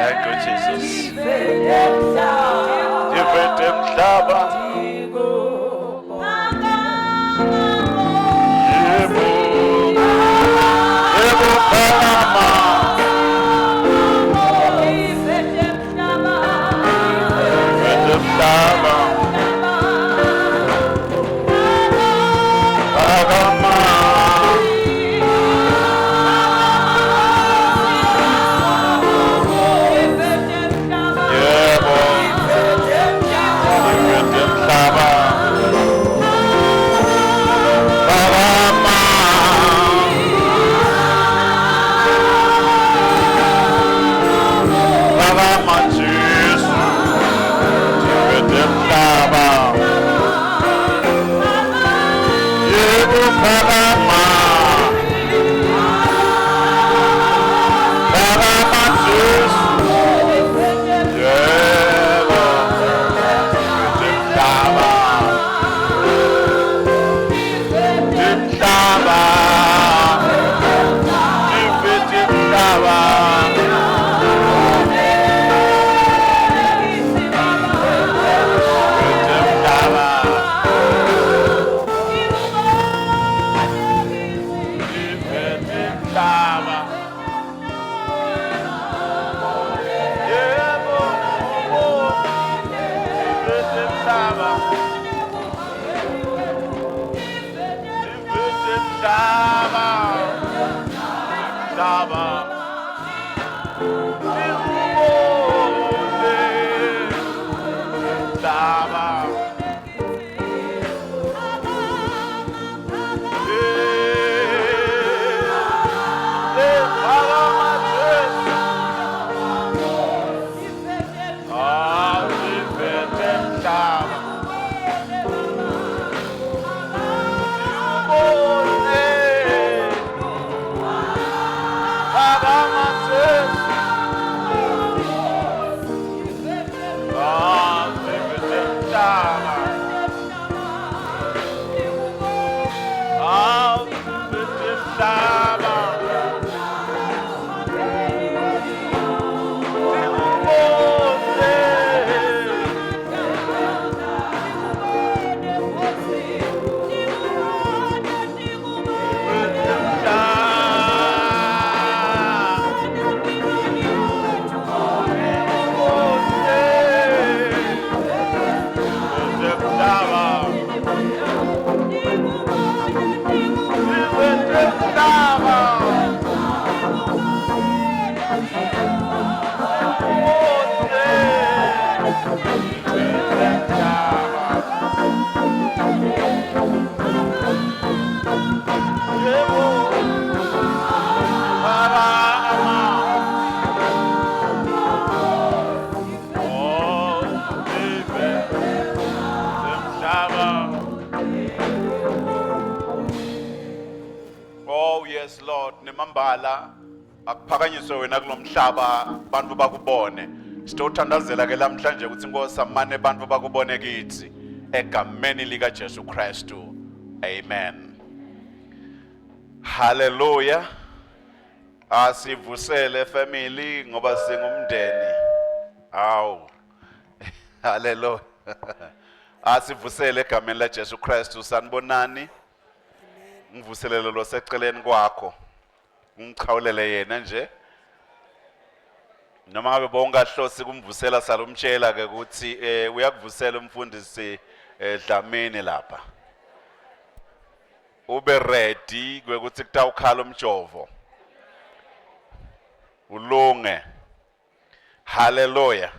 Thank you, Jesus. Divete mhlaba. Yebo. Yebo Baba. Divete mhlaba. Agama. Yebo. Divete mhlaba. Agama. Agama Jesu. Divete mhlaba. Yebo Agama. Agama Jesu. Yebo. Divete mhlaba. Mhlaba. Divete mhlaba. Oh yes Lord, nemambala akuphakanyiswe wena kulomhlaba bantu bakubone. Sitothandazela ke namhlanje ukuthi Nkosi amane bantu bakubone kithi egameni lika Jesu Kristu. Amen. Hallelujah. Asivusele family ngoba singumndeni. Aw. Hallelujah. Asivusele egameni la Jesu Kristu sanibonani. Ngivuselele lo seceleni kwakho. Ngichawulele yena nje. Noma ngabe bongahlosi kumvusela salumtshela ke ukuthi uyakuvusela umfundisi Dlamini lapha. Ube ready kwekuthi kutawukhala umjovo. Ulunge. Hallelujah.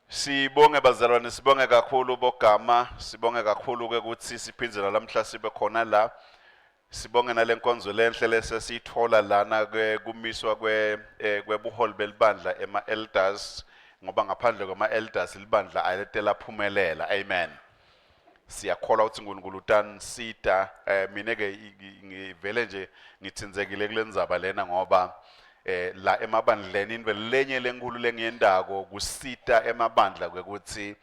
Sibonge bazalwane, sibonge kakhulu bogama, sibonge kakhulu ukuthi siphinzela lamhla sibe khona la. Sibonge nalenkonzo lenhle lesesithola lana kumiswa kwebuholi belibandla ema-elders ngoba ngaphandle kwama-elders libandla aletela phumelela. Amen. Siyakholwa ukuthi uNkulunkulu utanisida. Mina ke ngivele nje ngithinzekile kulendzaba lena ngoba la emabandleni into lenye lenkulu lengiyendako kusita emabandla kwekuthi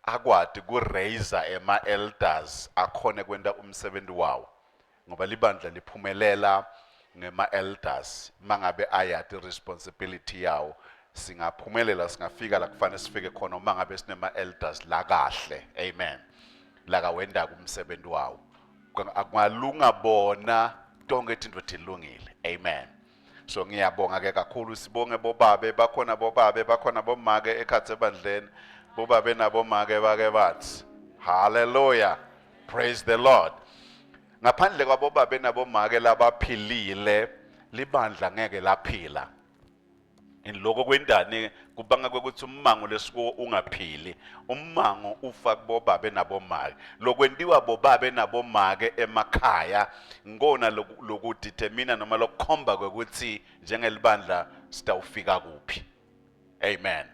akwadi ku-raiser ema-elders akhone kwenta umsebenzi wawo ngoba libandla liphumelela ngema-elders mangabe ayati responsibility yawo singaphumelela singafika la kufanele sifike khona uma ngabe sinema elders la kahle. Amen. La kawenda kumsebenzi wawo. Akungalunga bona tonke into tilungile. Amen. So ngiyabonga ke kakhulu sibonge bobabe bakhona bobabe bakhona bomake ekhathe bandleni bobabe nabomake bake bathi hallelujah praise the Lord. Ngaphandle kwabobabe nabomake labaphilile libandla ngeke laphila. Lokho kwendane kubanga ukuthi ummango lesiko ungaphili. Ummango ufa kubobabe nabomake. Lokwentiwa bobabe nabomake emakhaya ngona lokudetermina noma lokukhomba ukuthi njengelibandla sitawufika kuphi. Amen.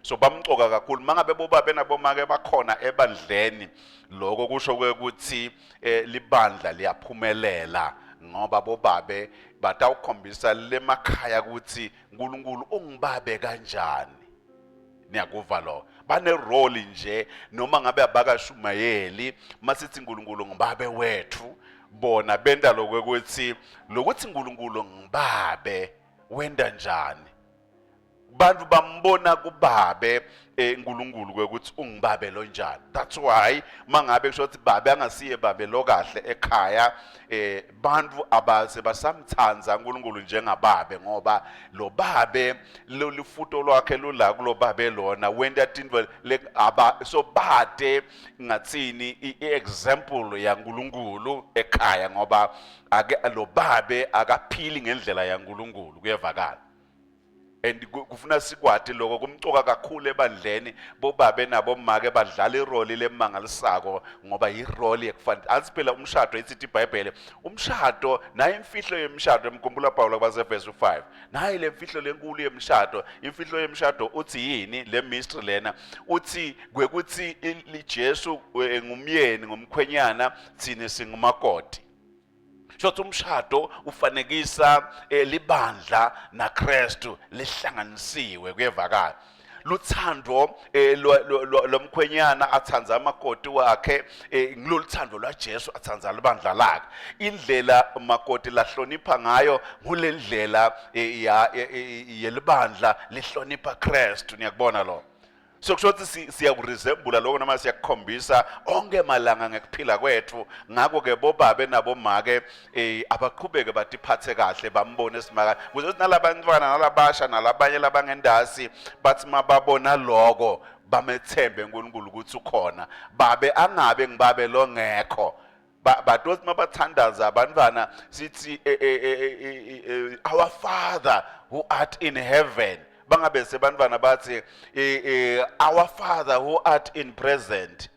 So bamcoka kakhulu mangabe bobabe nabomake bakhona ebandleni lokho kusho ukuthi libandla liyaphumelela ngoba bobabe batawukhombisa lemakhaya ukuthi uNkulunkulu ungibabe kanjani. Niyakuva lo bane role nje noma ngabe abakashumayeli masithi uNkulunkulu ngibabe wethu bona benda lokuthi uNkulunkulu ngibabe wenda njani. Bantu bambona kubabe uNkulunkulu ukuthi ungibabe lo njani. That's why mangabe kusho ukuthi babe angasiye babe lo kahle ekhaya bantu abase basamthanza uNkulunkulu njengababe ngoba lo babe lo lifuto lwakhe lula kulo babe lona wenda tinto so bade ngatsini iexample yaNkulunkulu ekhaya ngoba ake lo babe akaphili ngendlela yaNkulunkulu kuyevakala. And kufuna sikwati lokho kumcoka kakhulu ebandleni bobabe nabomake badlala irole lemangalisako ngoba irole yekufanele asiphela umshado etsithi iBhayibheli umshado naye imfihlo yemshado emkhumbula Paul kwaseverse 5 naye lemfihlo lenkulu yemshado imfihlo yemshado uthi yini le mystery lena uthi kwekuthi liJesu ngumyeni ngumkhwenyana thina singumakoti. Shothi umshado ufanekisa libandla naKristu lihlanganisiwe kuyevakala. Luthando lomkhwenyana athanza amakoti wakhe ngiloluthando lwaJesu athanza libandla lakhe. Indlela umakoti lahlonipha ngayo kulendlela yelibandla lihlonipha Kristu. Niyakubona lo. So kushothi siyakuresemble lokho noma siyakukhombisa onke malanga ngekuphila kwethu ngakho ke bobabe nabomake abaqhubeke batiphathe kahle bambone simaka kuze nalabantwana nalabasha nalabanye labangendasi bathi mababona lokho bamethembe uNkulunkulu ukuthi ukhona babe angabe ngibabe lo ngekho badothi mabathandaza abantwana sithi our Father who art in heaven. Bangabe sebantwana bathi our Father who art in present.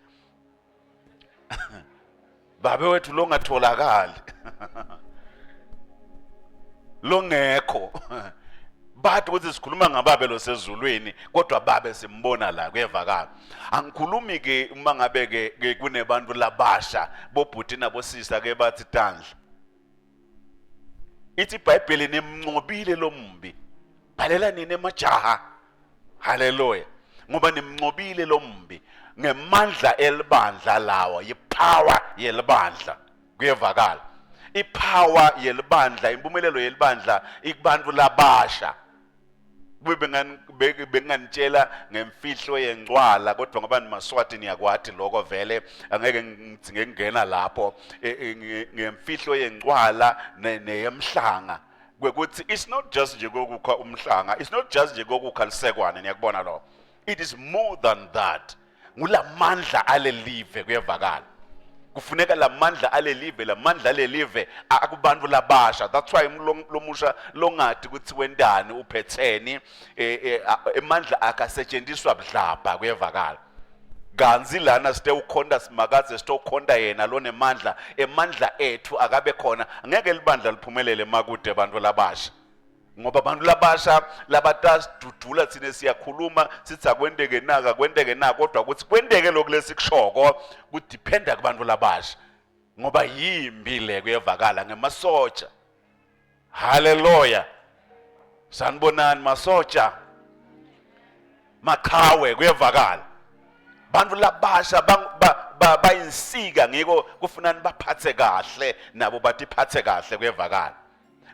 Babe wethu longatholakali. Longekho. Bathi ukuthi sikhuluma ngababe lo sezulwini kodwa babe simbona la kuyevakala. Angikhulumi ke uma ngabe ke kunebantu labasha bobhuti nabosisa ke bathi tandla. Ithi iBhayibheli nemncobile lo mbi. Bhalela nini emajaha. Hallelujah. Ngoba nimncobile lo mbi ngemandla elibandla lawo yipower yelibandla kuyevakala. Ipower yelibandla impumelelo yelibandla ikubantu labasha. Benganitshela ngemfihlo yencwala kodwa ngoba nimaswati niyakwathi lokho vele angeke ngingena lapho ngemfihlo yencwala neyemhlanga. It's not just nje kokukha umhlanga, it's not just nje kokukha lisekwane niyakubona lo. It is more than that. Ngulamandla alelive kuyevakala. Kufuneka lamandla alelive lamandla alelive akubantu labasha. That's why lomusha longathi ukuthi wendani uphetheni emandla akasetshenziswa budlabha kuyevakala. Ganzi lana site ukhonda simakaze site ukhonda yena lone mandla emandla ethu akabe khona ngeke libandla liphumelele makude abantu labasha ngoba abantu labasha labatadudula thina siyakhuluma sithi akwendeke naka kodwa ukuthi kwendeke lokho lesikushoko kudependa kubantu labasha ngoba yimbi le kuyevakala ngemasotsha. Hallelujah. Sanibonani masotsha maqhawe kuyevakala. Bantu labasha bayinsika ngiko kufunani baphathe kahle nabo batiphathe kahle kuyevakala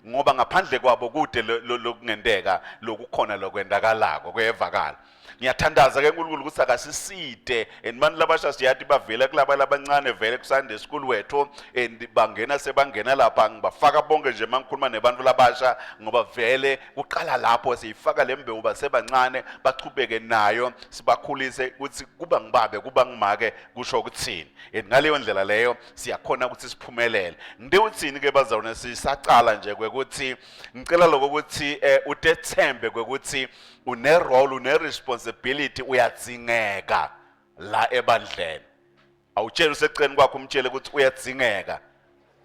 ngoba ngaphandle kwabo kude lokungendeka lokukhona lokwendakalako kuyevakala. Ngiyathandaza ke uNkulunkulu ukuthi akasiside and manje labasha siyathi bavela kulaba labancane vele ku Sunday school wethu and bangena sebangena lapha ngibafaka bonke nje mangikhuluma nebantu labasha ngoba vele kuqala lapho siyifaka lembewu basebancane bachubeke nayo sibakhulise ukuthi kuba ngibabe kuba ngimake kusho ukuthini and ngaleyo ndlela leyo siyakhona ukuthi siphumelele. Ngide uthini ke bazalwane sisaqala nje kwekuthi ngicela lokho ukuthi uTethembe kwekuthi une role une responsibility uyadzingeka la ebandleni. Awutshela useceni kwakho umtshele ukuthi uyadzingeka.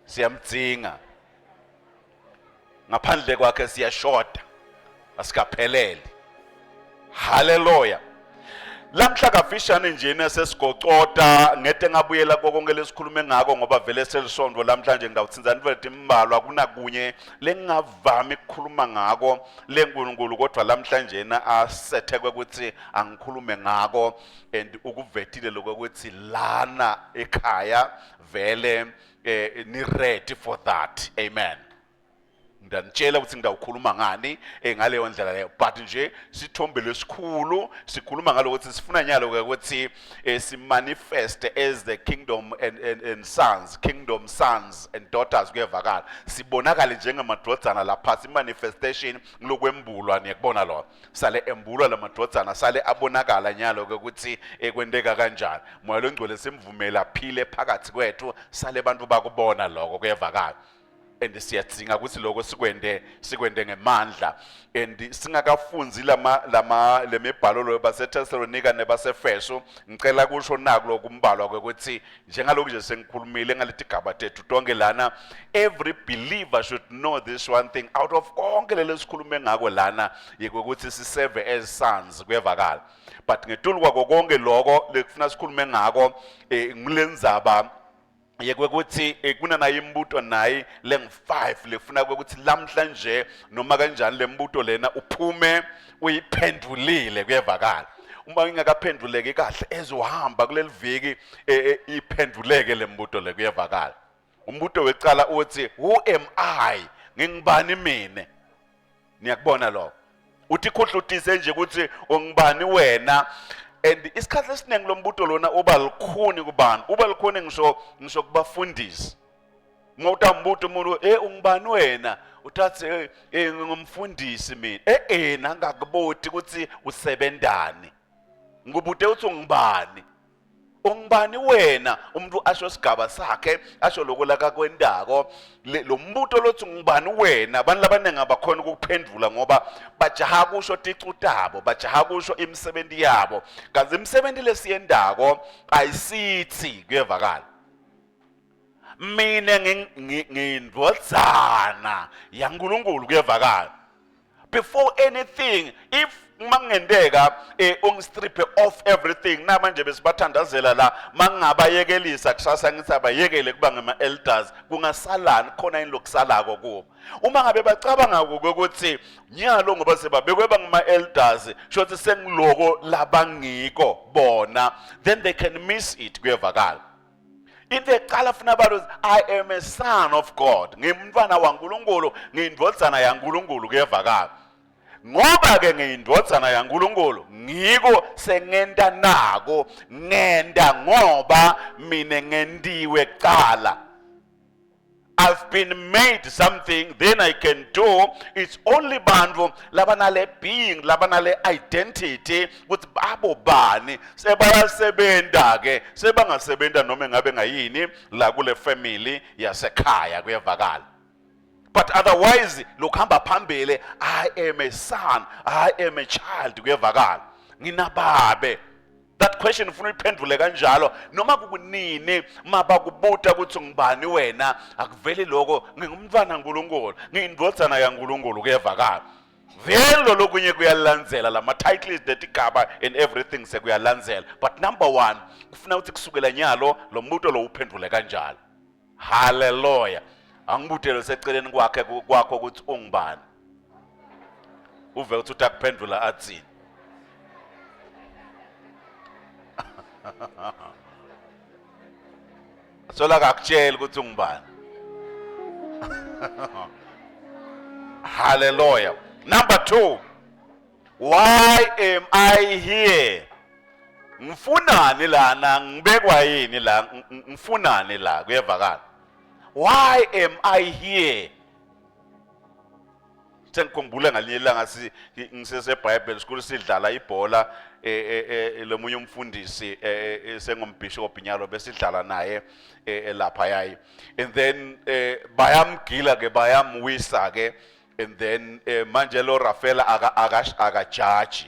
Siyamdzinga. Ngaphandle kwakhe siyashota. Asikapheleli. Hallelujah. Lamhla kafishane nje nesesigoqoda ngete ngabuyela konke lesikhulume ngako ngoba vele selisondvo lamhlanje ngidawutsinzana vele imbalwa kunakunye lengavami ukukhuluma ngako leNkulunkulu kodwa lamhlanje asethekwe ukuthi angikhulume ngako and ukuvetile lokuthi lana ekhaya vele ni ready for that. Amen. Ndanitshela ukuthi ngidawukhuluma ngani ngaleyo ndlela leyo but nje sithombe lesikhulu sikhuluma ngalokuthi sifuna nyalo ukuthi simanifest as the kingdom and sons, kingdom sons and daughters kuyevakala sibonakale njengamadodana lapha manifestation lokwembulwa niyakubona lo sale embulwa lamadodana sale abonakala nyalo ukuthi ekwendeka kanjani moya longcwele simvumela phile phakathi kwethu sale abantu bakubona lokho kuyevakala. And siyadzinga ukuthi lokho sikwende ngemandla and singakafunzi lemibhalo lo baseThessalonika nebaseFeso ngicela kusho naku lokumbalwa ukuthi njengaloku nje sengikhulumile ngalethi gaba tethu tonke lana every believer should know this one thing out of konke lesikhulume ngako lana yekuthi siserve as sons kuyevakala but ngetulu kwako konke lokho lekufuna sikhulume ngako ngilendzaba yekwekuthi kunana imbuto nayi leng5 lefuna ukuthi lamhlanje noma kanjani lembuto lena uphume uyiphendulile kuyevakala uma ingakaphenduleki kahle ezohamba kuleli viki iphenduleke lembuto le kuyevakala. Umbuto wecala uthi who am I ngingibani mina niyakubona lo uthi khohlutise nje ukuthi ungibani wena. And isikhathi esiningi lombuto lona uba likhuni kubani uba likhuni ngisho kubafundisi uma utambuto umuntu ungibani wena uthathi ngingumfundisi mina nangakuboti ukuthi usebendani ngikubude uthi ungibani ungibani wena umuntu asho sigaba sakhe asho lokulaka kwendako lo mbuto lothi ngibani wena abantu labanenge abakhona ukuphendula ngoba bajaha kusho ticutabo bajaha kusho imisebenzi yabo kanti imisebenzi lesiyendako ayisithi kuyevakala mina ngindvodzana yaNkulunkulu kuyevakala before anything if mangendeka ungistripe off everything namanje besibathandazela la mangabayekelisa kusasa ngithi abayekele kuba ngema elders kungasalani khona ini lokusalako kubo uma ngabe bacabanga ukuthi nyalo ngoba sebabekwe bangema elders shothi sengiloko labangiko bona then they can miss it kuyevakala. Into eqala funa abantu I am a son of God ngimntwana waNkulunkulu ngindvodzana yaNkulunkulu kuyevakala ngoba ke ngiyindvodzana yaNkulunkulu ngiko sengenta nako ngenda ngoba mina ngendiwe kuqala. I've been made something then I can do. It's only bantu labanale being labanale identity ukuthi babo bani sebayasebenta ke sebangasebenta noma ngabe ngayini la kule family yasekhaya kuyevakala. But otherwise lokuhamba phambili I am a son, I am a child kuyevakala nginababe. That question ufuna uyiphendule kanjalo noma kukunini mabakubuta ukuthi ngibani wena akuveli lokho ngingumntwana kaNkulunkulu ngiyindvodzana yaNkulunkulu kuyevakala vele lokunye kuyalandzela lama titles letigaba and everything sekuyalandzela but number 1 kufuna ukuthi kusukela nyalo lo mbuto lo uphendule kanjalo. Hallelujah. Angibutele seceleni kwakho ukuthi ungibani uve ukuthi utakuphendula athini. Sola kakutshela ukuthi ungibani. Hallelujah. Number 2, why am I here? Ngifunani lana, ngibekwa yini la, ngifunani la, kuyevakala. Why am I here? Sengikhumbula ngalinye ilanga ngisesebhayibheli school sidlala ibhola lomunye umfundisi sengombishop nyalo besidlala naye lapha yayi, and then bayamgila ke bayamwisa ke, and then manje lo Rafaela akajaji,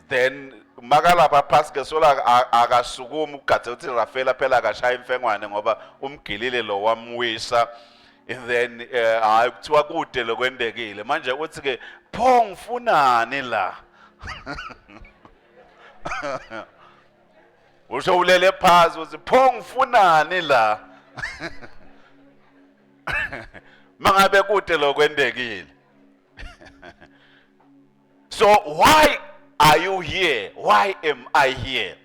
then makalapha phasi ke sola akasukuma ugadze uthi Rafaela phela akashaya imfengwane ngoba umgilile lo wamwisa. And then kuthiwa kude lokwendekile manje uthi ke pho ngifunani la. Usho ulele phansi uthi pho ngifunani la. Mangabe kude lokwendekile. So why are you here? Why am I here?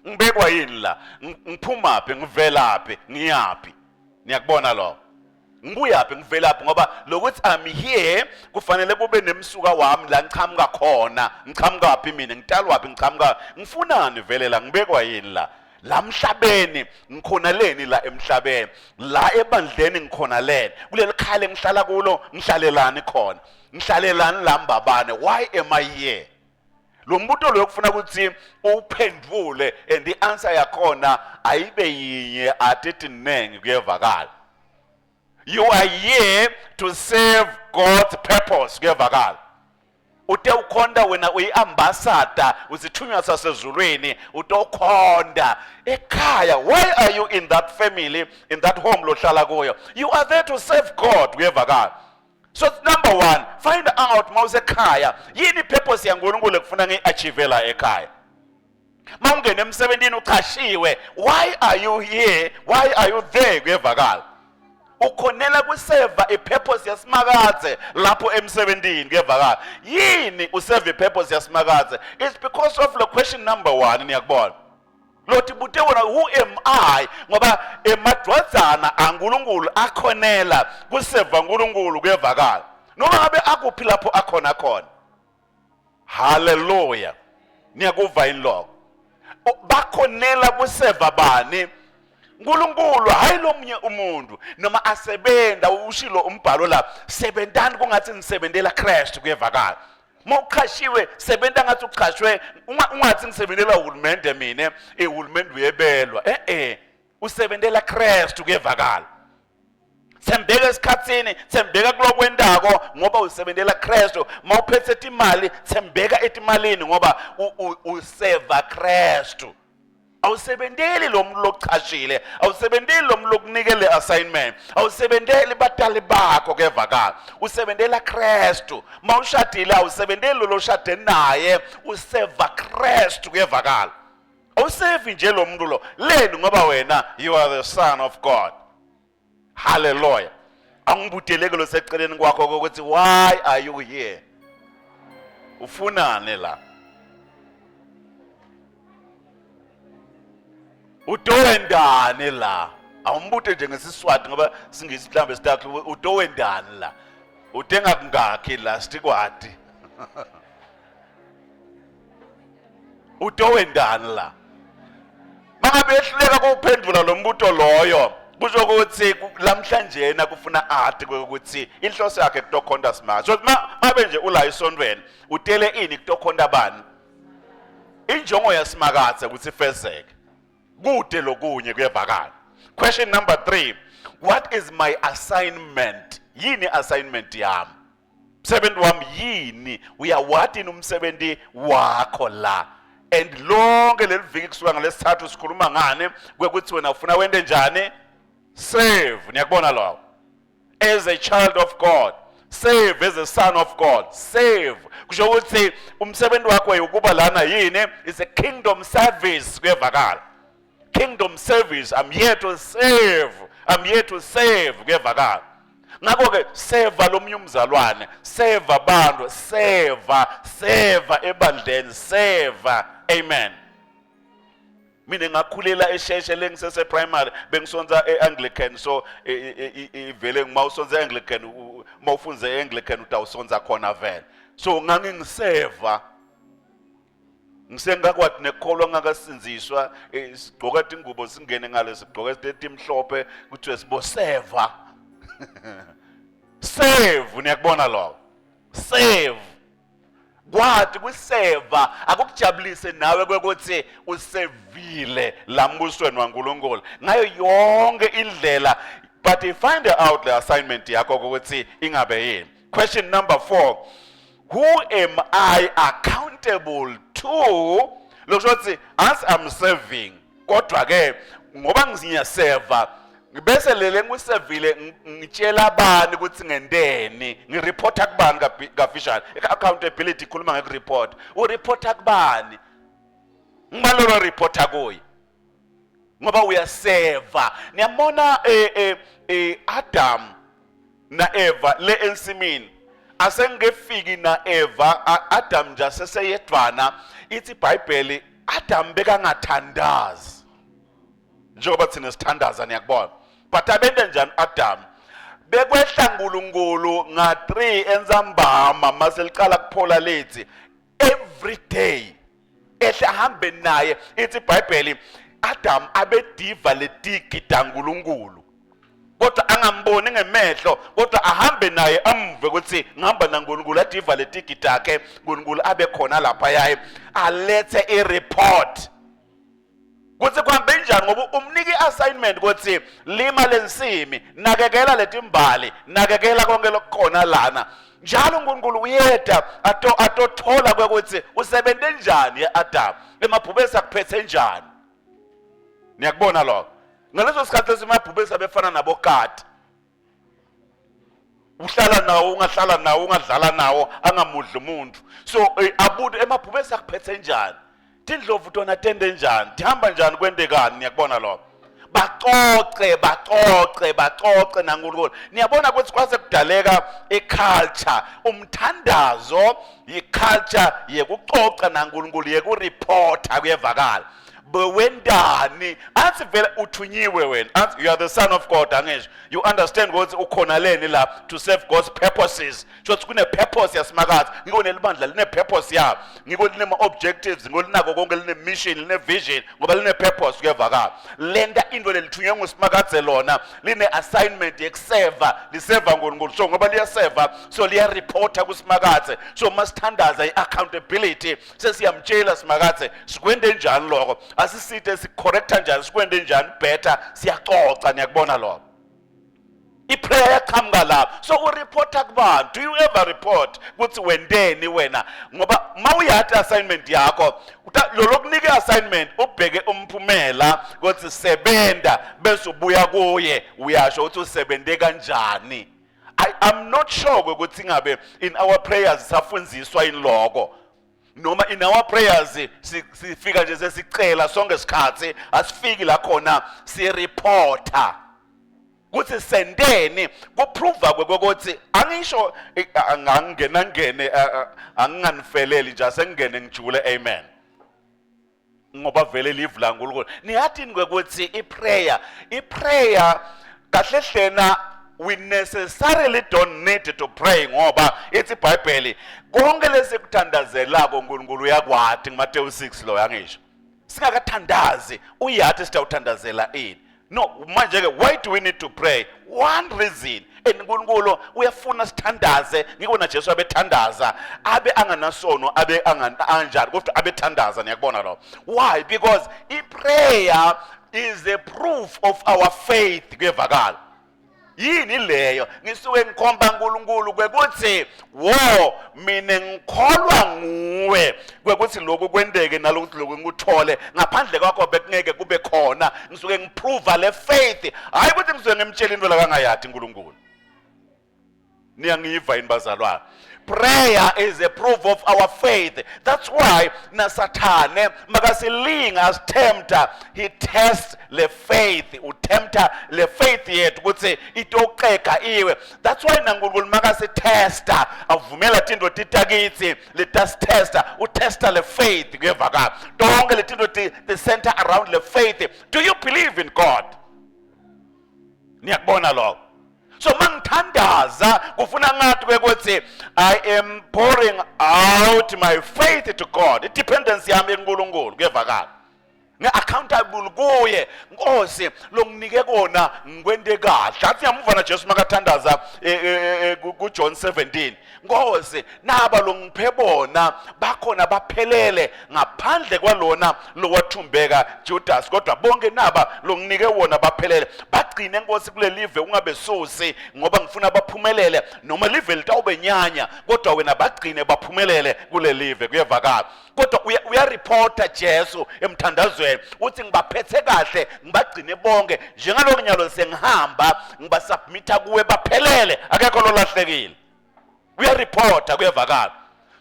Ngibekwa yini la? Ngiphumaphi, ngivelaphi, ngiyaphi? Niyakubona lo? Ngiyaphi ngivelaphi ngoba lokuthi I'm here kufanele kube nemsuka wami la ngichamuka khona. Ngichamuka phi mina? Ngitalwa phi ngichamuka? Ngifunani vele la? Ngibekwa yini la? La mhlabeni ngikhona leni la emhlabeni, la ebandleni ngikhona leni, kuleli khaya engihlala kulo ngihlalelani khona, ngihlalelani la mbabane. Why am I here? Lo mbuto lo kufuna ukuthi uphendvule, and the answer yakhona ayibe yinye athethi ningi kuyevakala. You are here to serve God's purpose kuyevakala. Ute ukhonda wena uyiambassador usithunywa sasezulwini, ute ukhonda ekhaya. Why are you in that family, in that home lo hlala kuyo? You are there to serve God kuyevakala. So number 1, find out mawusekhaya yini purpose yaNkulunkulu ekufuna ngiachievela ekhaya. Mawungena emsebenzini uchashiwe, why are you here? Why are you there kuyevakala? Ukhonela kuseva ipurpose yasimakaze lapho emsebenzini kuyevakala. Yini useva ipurpose yasimakaze? It's because of the question number 1 niyakubona. Lothi bute wona who am I? Ngoba emadwadzana aNkulunkulu akhonela kuseva uNkulunkulu kuyevakala. Noma ngabe akuphi lapho akhona khona. Hallelujah. Niyakuva yini lokho? Bakhonela kuseva bani? uNkulunkulu hayi lomunye umuntu noma asebenda ushilo umbhalo la sebentani kungathi nisebenzela Christ kuyevakala. Mawuqhashiwe sebenta ngathi uqhashwe ungathi ngisebenzela uhulumende mina ehulumende uyebelwa usebenzela Christ kuyevakala. Thembeka esikhatsini, thembeka kulokwendako ngoba usebenzela Christ. Mawuphethe imali thembeka etimalini ngoba useva Christ. Awusebenzeli lo muntu lokuchashile, awusebenzeli lo muntu lokunikele assignment, awusebenzeli batali bakho kuyevakala. Usebenzela Kristu. Mawushadile awusebenzeli lo shade naye, useva Kristu kuyevakala. Awusevi nje lo muntu lo leni ngoba wena you are the son of God. Hallelujah. Angibudeleke lo seceleni kwakho ukuthi why are you here? Ufunani la? Utowendani la? Awumbute nje ngesiswati ngoba singisi mhlambe sitakho utowendani la? Utenga kungakhi la stikwati? Utowendani la? Mangabe ehluleka kuphendula lo mbuto loyo kusho ukuthi lamhlanje na kufuna ati ukuthi inhloso yakhe kutokhonda smart. So mabe nje ula isondweni utele ini kutokhonda bani? Injongo yasimakaze ukuthi ifezeke. Kude lokunye kuyevakala. Question number 3. What is my assignment? Yini assignment yami? Msebenzi wami yini? Uyawati umsebenzi wakho la. And lonke leliviki kusuka ngalesithathu sikhuluma ngane kwekuthi wena ufuna wende njani? Save. Niyakubona lo? As a child of God. Save as a son of God. Save. Kusho ukuthi umsebenzi wakho ukuba lana yini? Is a kingdom service kuyevakala. Kingdom service. I'm here to save. I'm here to save. Kuyevakala. Ngakho ke seva lo mnyumzalwane, seva abantu, seva ebandleni, seva. Amen. mina ngakhulela eSheshe lengisese primary bengisonza eAnglican so vele ngimawusonza eAnglican mawufunze eAnglican utawusonza khona vele so ngangingiseva ngisengakwathi nekholwa ngakasinziswa sigqoka ingubo singene ngale sigqoka etimhlophe kuthiwe siboseva save niyakubona lo save kwathi kuseva akukujabulise nawe kwekuthi usevile lambusweni waNkulunkulu ngayo yonke indlela but find out the assignment yakho ukuthi ingabe yini. Question number 4, who am I accountable to? Lokuthi as I'm serving kodwa ke ngoba ngiyaseva bese lele ngisevile ngitshela abani ukuthi ngendeni ngireporta kubani kaofficial accountability ikhuluma ngekureport ureporta kubani ngibalona reporta kuyi ngoba uyaseva. Niyabona Adam na Eva le ensimini asengefiki na Eva Adam nje seseyedwana ithi iBhayibheli Adam bekangathandazi njengoba thina sithandaza niyakubona but abende njani Adam bekwehla uNkulunkulu nga3 enzambama maseliqala kuphola lethi every day ehle ahambe naye ithi iBhayibheli Adam abediva letigida uNkulunkulu kodwa angamboni ngemehlo kodwa ahambe naye amve ukuthi ngihamba naNkulunkulu adiva letigida yakhe uNkulunkulu abe khona lapha yaye alethe ireport kuthi kuhambe njani ngoba umniki assignment ukuthi lima lensimi nakekela letimbali nakekela konke lokukhona lana njalo uNkulunkulu uyeda atothola kwekuthi usebenze njani yeAdam emabhubesi akuphethe njani. Niyakubona lo ngaleso sikhathi esimabhubesi abefana nabokati uhlala nawo ungahlala nawo ungadlala nawo angamudli umuntu so abude emabhubesi akuphethe njani tindlovu tona tende njani tihamba njani kwendekani. Niyakubona lo baxoxe naNkulunkulu. Niyabona ukuthi kwase kudaleka iculture umthandazo iculture yekuxoxa naNkulunkulu yekureporta kuyevakala bewendani athi vele uthunyiwe wena athi you are the son of God angisho you understand ukuthi ukhona leni la to serve God's purposes shothi kune purpose yasimakathi ngiko nelibandla line purpose yabo ngiko line objectives ngiko linako konke line mission line vision ngoba line purpose kuyevakala lenda into lelithunywe ngusimakathi lona line assignment yekuseva liseva uNkulunkulu so ngoba liyaseva so liya reporta kusimakathi so masithandaza iaccountability sesiyamtshela simakathi sikwende njani lokho asisite sicorrecta njani sikwende njani better siyaxoxa. Niyakubona lo iprayer yaqhamuka lapho so ureporta kubani. Do you ever report ukuthi wendeni wena ngoba mawuyathi assignment yakho lolokunike assignment ubheke umphumela ukuthi sebenda bese ubuya kuye uyasho ukuthi usebende kanjani. I'm not sure ukuthi ngabe in our prayers safundziswa inloko noma in our prayers sifika nje sesicela sonke isikhathi asifiki la khona sireporta kuthi sendeni kuprova kwekuthi angisho angangene anginganifeleli nje asengene ngijule amen ngoba vele live la uNkulunkulu. Niyathini kwekuthi iprayer kahle hlena we necessarily don't need to pray ngoba ithi iBhayibheli konke lesikuthandazelako uNkulunkulu uyakwathi kuMateyu 6 lo yangisho singakathandazi uyathi sitawuthandazela ini no manje ke why do we need to pray? One reason uNkulunkulu uyafuna sithandaze ngikona Jesu abethandaza abe anganasono abe anganjani kodwa abethandaza. Niyakubona lo why? Because prayer is a proof of our faith kuyevakala yini leyo ngisuke ngikhomba uNkulunkulu kwekuthi wo mina ngikholwa nguwe kwekuthi lokhu kwendeke nalokuthi lokhu ngikuthole ngaphandle kwakho bekungeke kube khona ngisuke ngiprove le faith hayi ukuthi ngisuke ngimtshela into la kangayathi uNkulunkulu. Niyangiva yini bazalwane prayer is a proof of our faith. That's why na Satane makasilinga as tempter, he tests the faith, utempter le faith yethu ukuthi itoqeka iwe. That's why naNkulunkulu makasi testa avumela tinto titakithi le tester utesta le faith kuyevakala. Tonke le tinto the center around the faith. Do you believe in God? Niyakubona lo. So mangithandaza kufuna ngathi ukuthi I am pouring out my faith to God. Idependence yami kuNkulunkulu kuyevakala. Nge-accountable kuye Nkosi longinike kona ngikwente kahle. Athi yamuva na Jesu makathandaza kuJohn 17. Nkosi naba longiphe bona bakhona baphelele ngaphandle kwalona lowathumbeka Judas, kodwa bonke naba longinike wona baphelele. Bagcine Nkosi kule live ungabesusi ngoba ngifuna baphumelele, noma live litawube nyanya kodwa wena bagcine baphumelele kule live kuyevakala. Kodwa uyareporta Jesu emthandazweni uthi ngibaphethe kahle ngibagcine bonke njengaloko nyalo sengihamba ngibasubmita kuwe baphelele akekho lo lahlekile. Uyareporta kuyevakala.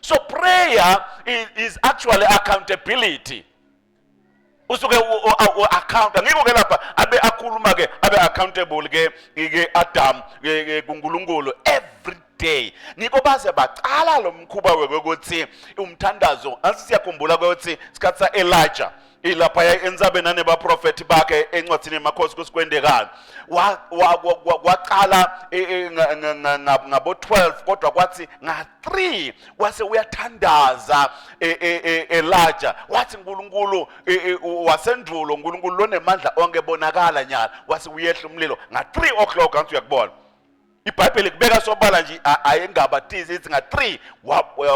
So prayer is actually accountability. Usuke u-account ngiko ke lapha abe akhuluma ke abe accountable ke Adam kuNkulunkulu every day. Ngiko baze baqala lo mkhuba wekuthi umthandazo asiyakhumbula ukuthi isikhathi sa Elijah ilapha enzabeni nane ba prophet bakhe encwadini emakhosi kusikwendekana waqala ngabo 12 kodwa kwathi nga3 wase uyathandaza Elijah wathi uNkulunkulu wasendulo uNkulunkulu lonemandla onke bonakala nyala wase uyehla umlilo nga3 o'clock antu yakubona. iBhayibheli kubeka sobala nje ayengabatizi ithi nga3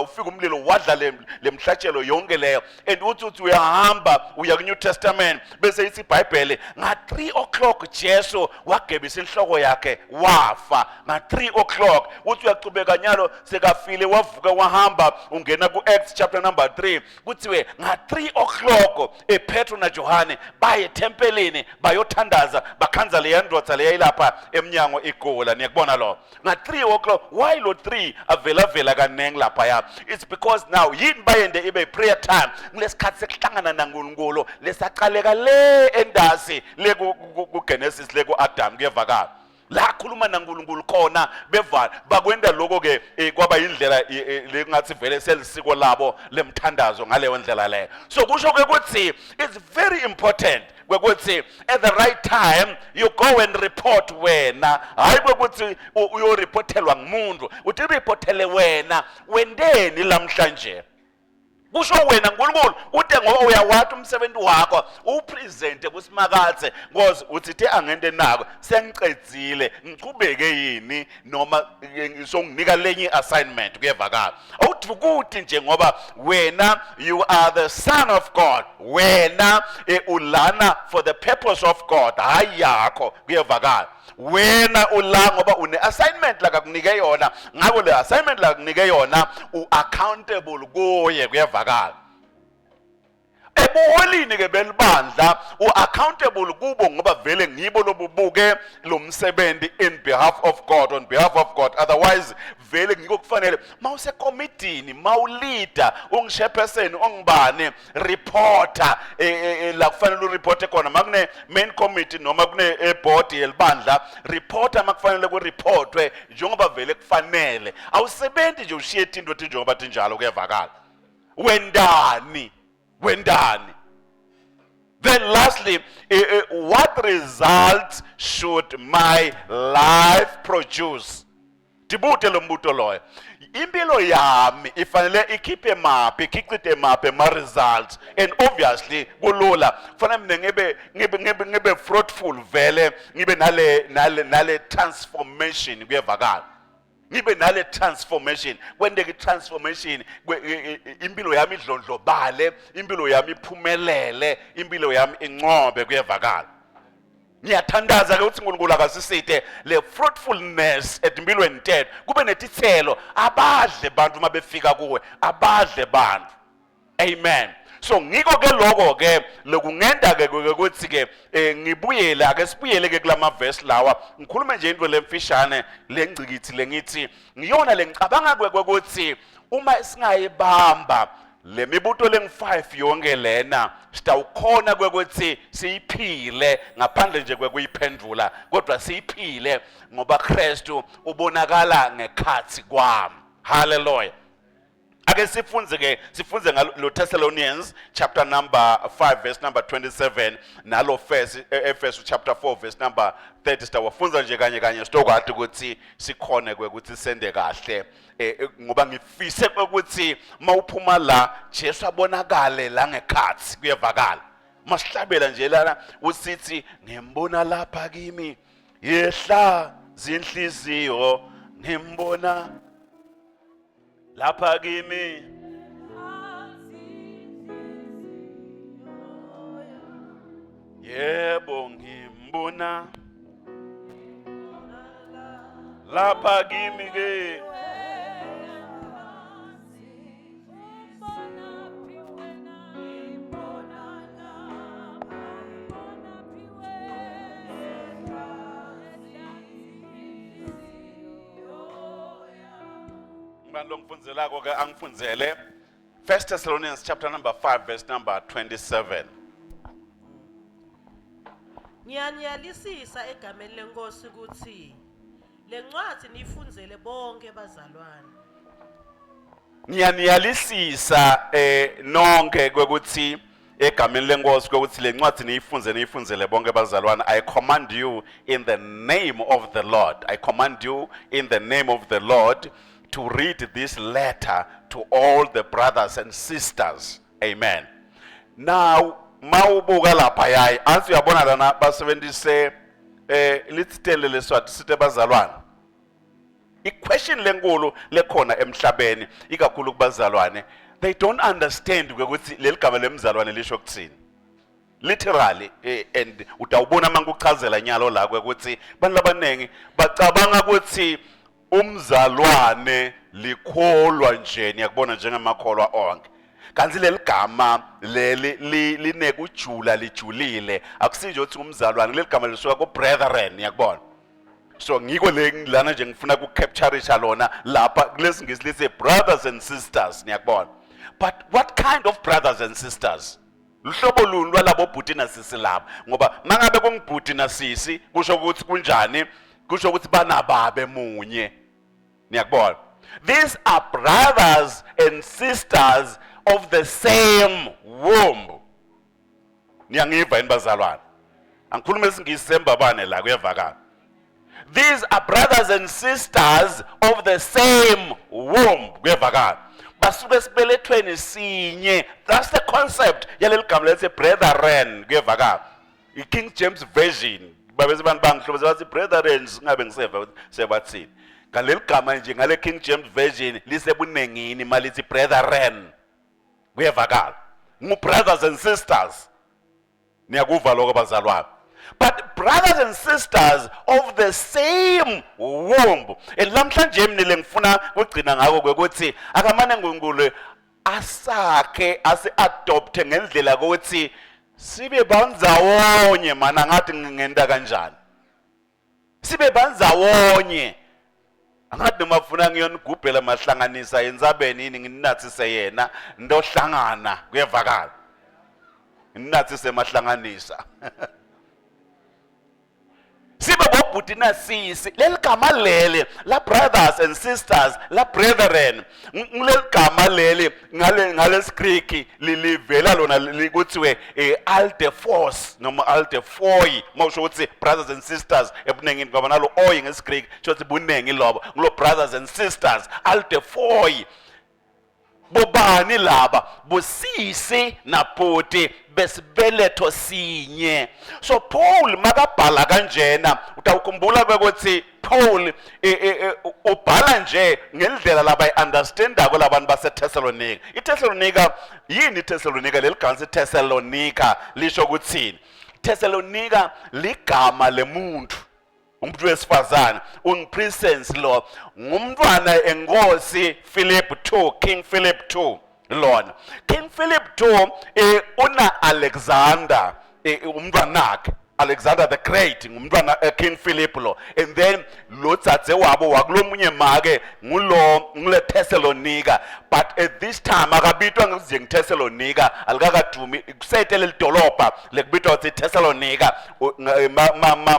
ufika umlilo wadla lemhlatshelo yonke leyo and uthi uyahamba uya ku New Testament bese ithi iBhayibheli nga3 o'clock Jesu wagebisa inhloko yakhe wafa nga3 o'clock uthi uyaqhubeka nyalo sekafile wavuka wahamba ungena ku Acts chapter number 3 kuthiwe nga3 o'clock Petro na Johane baye tempelini bayothandaza bakhanza le yandodza leyilapha eminyango igola. Niyakubona lo nga3 o'clock. Why lo 3 avela kaneng lapha ya? It's because now yini bayende ibe prayer time kulesikhathi sekuhlangana naNkulunkulu lesaqaleka le endasi le ku Genesis le ku Adam kuyevakala la khuluma naNkulunkulu khona bevala bakwenda lokho ke kwaba indlela lengathi vele selisiko labo lemthandazo ngaleyo ndlela le. So kusho ke ukuthi it's very important kwekuthi at the right time you go and report wena hayi kwekuthi uyoreportelwa ngumuntu uthi reportele wena wendeni lamhlanje. Kusho wena uNkulunkulu uthi ngoba uyawathi umsebenzi wakho upresente kusimakathe ngoze uthi angente nako sengicedzile ngichubeke yini noma ngisonginika lenye assignment kuyevakala. Awuthi nje ngoba wena you are the son of God, wena ulana for the purpose of God hayi yakho kuyevakala. Wena ula ngoba une assignment la kakunike yona ngako le assignment la kunike yona u-accountable kuye kuyevakala. Ebuholini ke belibandla u-accountable kubo ngoba vele ngibo lobubuke lo msebenzi in behalf of God, on behalf of God. Otherwise vele ngiko kufanele mawuse committee mawuleader ungishareperson ongibane reporter la kufanele ureporte khona makune main committee noma kune board yelibandla reporter makufanele ku reportwe njengoba vele kufanele. Awusebenzi nje ushiye into ethi njengoba tinjalo kuyevakala. Wendani. Then lastly, what results should my life produce? Tibute lo mbuto loyo. Impilo yami ifanele ikhiphe maphi ikhiqide maphi ma results, and obviously kulula kufanele ngibe fruitful vele ngibe nale transformation kuyevakala. Ngibe nale transformation kwendeke transformation impilo yami idlondlobale, impilo yami iphumelele, impilo yami inqobe kuyevakala. Ngiyathandaza ke ukuthi uNkulunkulu akasisite le fruitfulness empilweni tethu kube netithelo abadle bantu mabefika kuwe abadle bantu. Amen. So ngiko ke lokho ke lokungenda ke ukuthi ke ngibuyele ake sibuyele ke kulama verse lawa ngikhuluma nje into lemfishane lengcikithi lengithi ngiyona lengicabanga ukuthi uma singayibamba le mibuto leng5 yonke lena sitawukhona ukuthi siyiphile ngaphandle nje kwekuyiphendula kodwa siyiphile ngoba Kristu ubonakala ngekhathi kwami. Hallelujah. Ake sifunze ngalo Thessalonians chapter number 5 verse number 27 nalo first Efesu chapter 4 verse number 30 sitawafunza nje kanye sitokwathi ukuthi sikhone ukuthi sende kahle ngoba ngifise ukuthi mawuphuma la Jesu abonakale la ngekhathi kuyevakala masihlabela nje lana usithi ngembona lapha kimi yehla zinhliziyo ngimbona lapha kimi yebo ngimbona lapha kimi ke Longfunzelako ke angifunzele 1 Thessalonians chapter number 5 verse number 27. Ngiyaniyalisisa egameni lenkosi ukuthi lencwadi nifunzele bonke bazalwane. Ngiyaniyalisisa nonke ukuthi egameni lenkosi ukuthi lencwadi niyifunzele bonke bazalwane. I command you in the name of the Lord. I command you in the name of the Lord to read this letter to all the brothers and sisters. Amen. Now, mawubuka lapha yayi ansi uyabona lana basebenzise litsitele leswathi sithe bazalwane. I-question lenkulu lekhona emhlabeni ikakhulu kubazalwane, they don't understand ukuthi leligama lemzalwane lisho kuthini. Literally and utawubona manguchazela nyalo la ukuthi bantu labanengi bacabanga ukuthi umzalwane likholwa nje niyakubona njengamakholwa onke kanti leligama linekujula lijulile akusinje ukuthi umzalwane leligama lisuka ku brethren niyakubona so ngiko lana nje ngifuna ku capture lona lapha kulesingisi lise brothers and sisters niyakubona but what kind of brothers and sisters luhlobo luni lwalabo bhuti na sisi lapha ngoba mangabe kungibhuti na sisi kusho ukuthi kunjani kusho ukuthi banababe munye niyakubona these are brothers and sisters of the same womb niyangiva yini bazalwane angikhuluma isingisi sembabane la kuyevakala these are brothers and sisters of the same womb kuyevakala basuke esibelethweni sinye that's the concept yaleli gama lethe brethren kuyevakala iKing James version babese abantu bangihlobeza bathi brethren singabe ngiseva sebathini ngaleli gama nje ngale King James version lisebunengini malithi brethren kuyevakala ngu brothers and sisters niyakuva lokho bazalwane but brothers and sisters of the same womb elamhlanje mina ngifuna ukugcina ngako ukuthi akamane nguNkulunkulu asakhe ase-adopte ngendlela ukuthi sibe banzawonye mana ngathi ngingenda kanjani sibe banzawonye angathi mafuna ngiyonigubhela mahlanganisa yenzabeni yini nginathise yena ndohlangana kuyevakala nginathise mahlanganisa sibe bobhuti na sisi leligama leli la brothers and sisters la brethren leligama leli ngale Greek livela lona likuthiwe aldephos noma aldephoi mawusho ukuthi brothers and sisters ebunengini ngoba nalo oy ngeSgreek shothi bunengi lobo ngulo brothers and sisters aldephoi bobani laba bosisi nabhuti besibeletho sinye so Paul makabhala kanjena utawukhumbula ukuthi Paul ubhala nje ngendlela laba understandako labantu baseThessalonika iThessalonika yini iThessalonika leligama iThessalonika lisho ukuthini Thessalonika ligama lemuntu umuntu wesifazana ungipresence lo ngumntwana enkosi Philip II King Philip II lona. King Philip too una Alexander umntwanakhe Alexander the Great ngumntwana King Philip lo, and then lo tsatse wabo wakulomunye make ngule Thessalonica, but at this time akabitwa ngizeng Thessalonica alikakadumi kusetele lidolobha lekubitwa ukuthi Thessalonica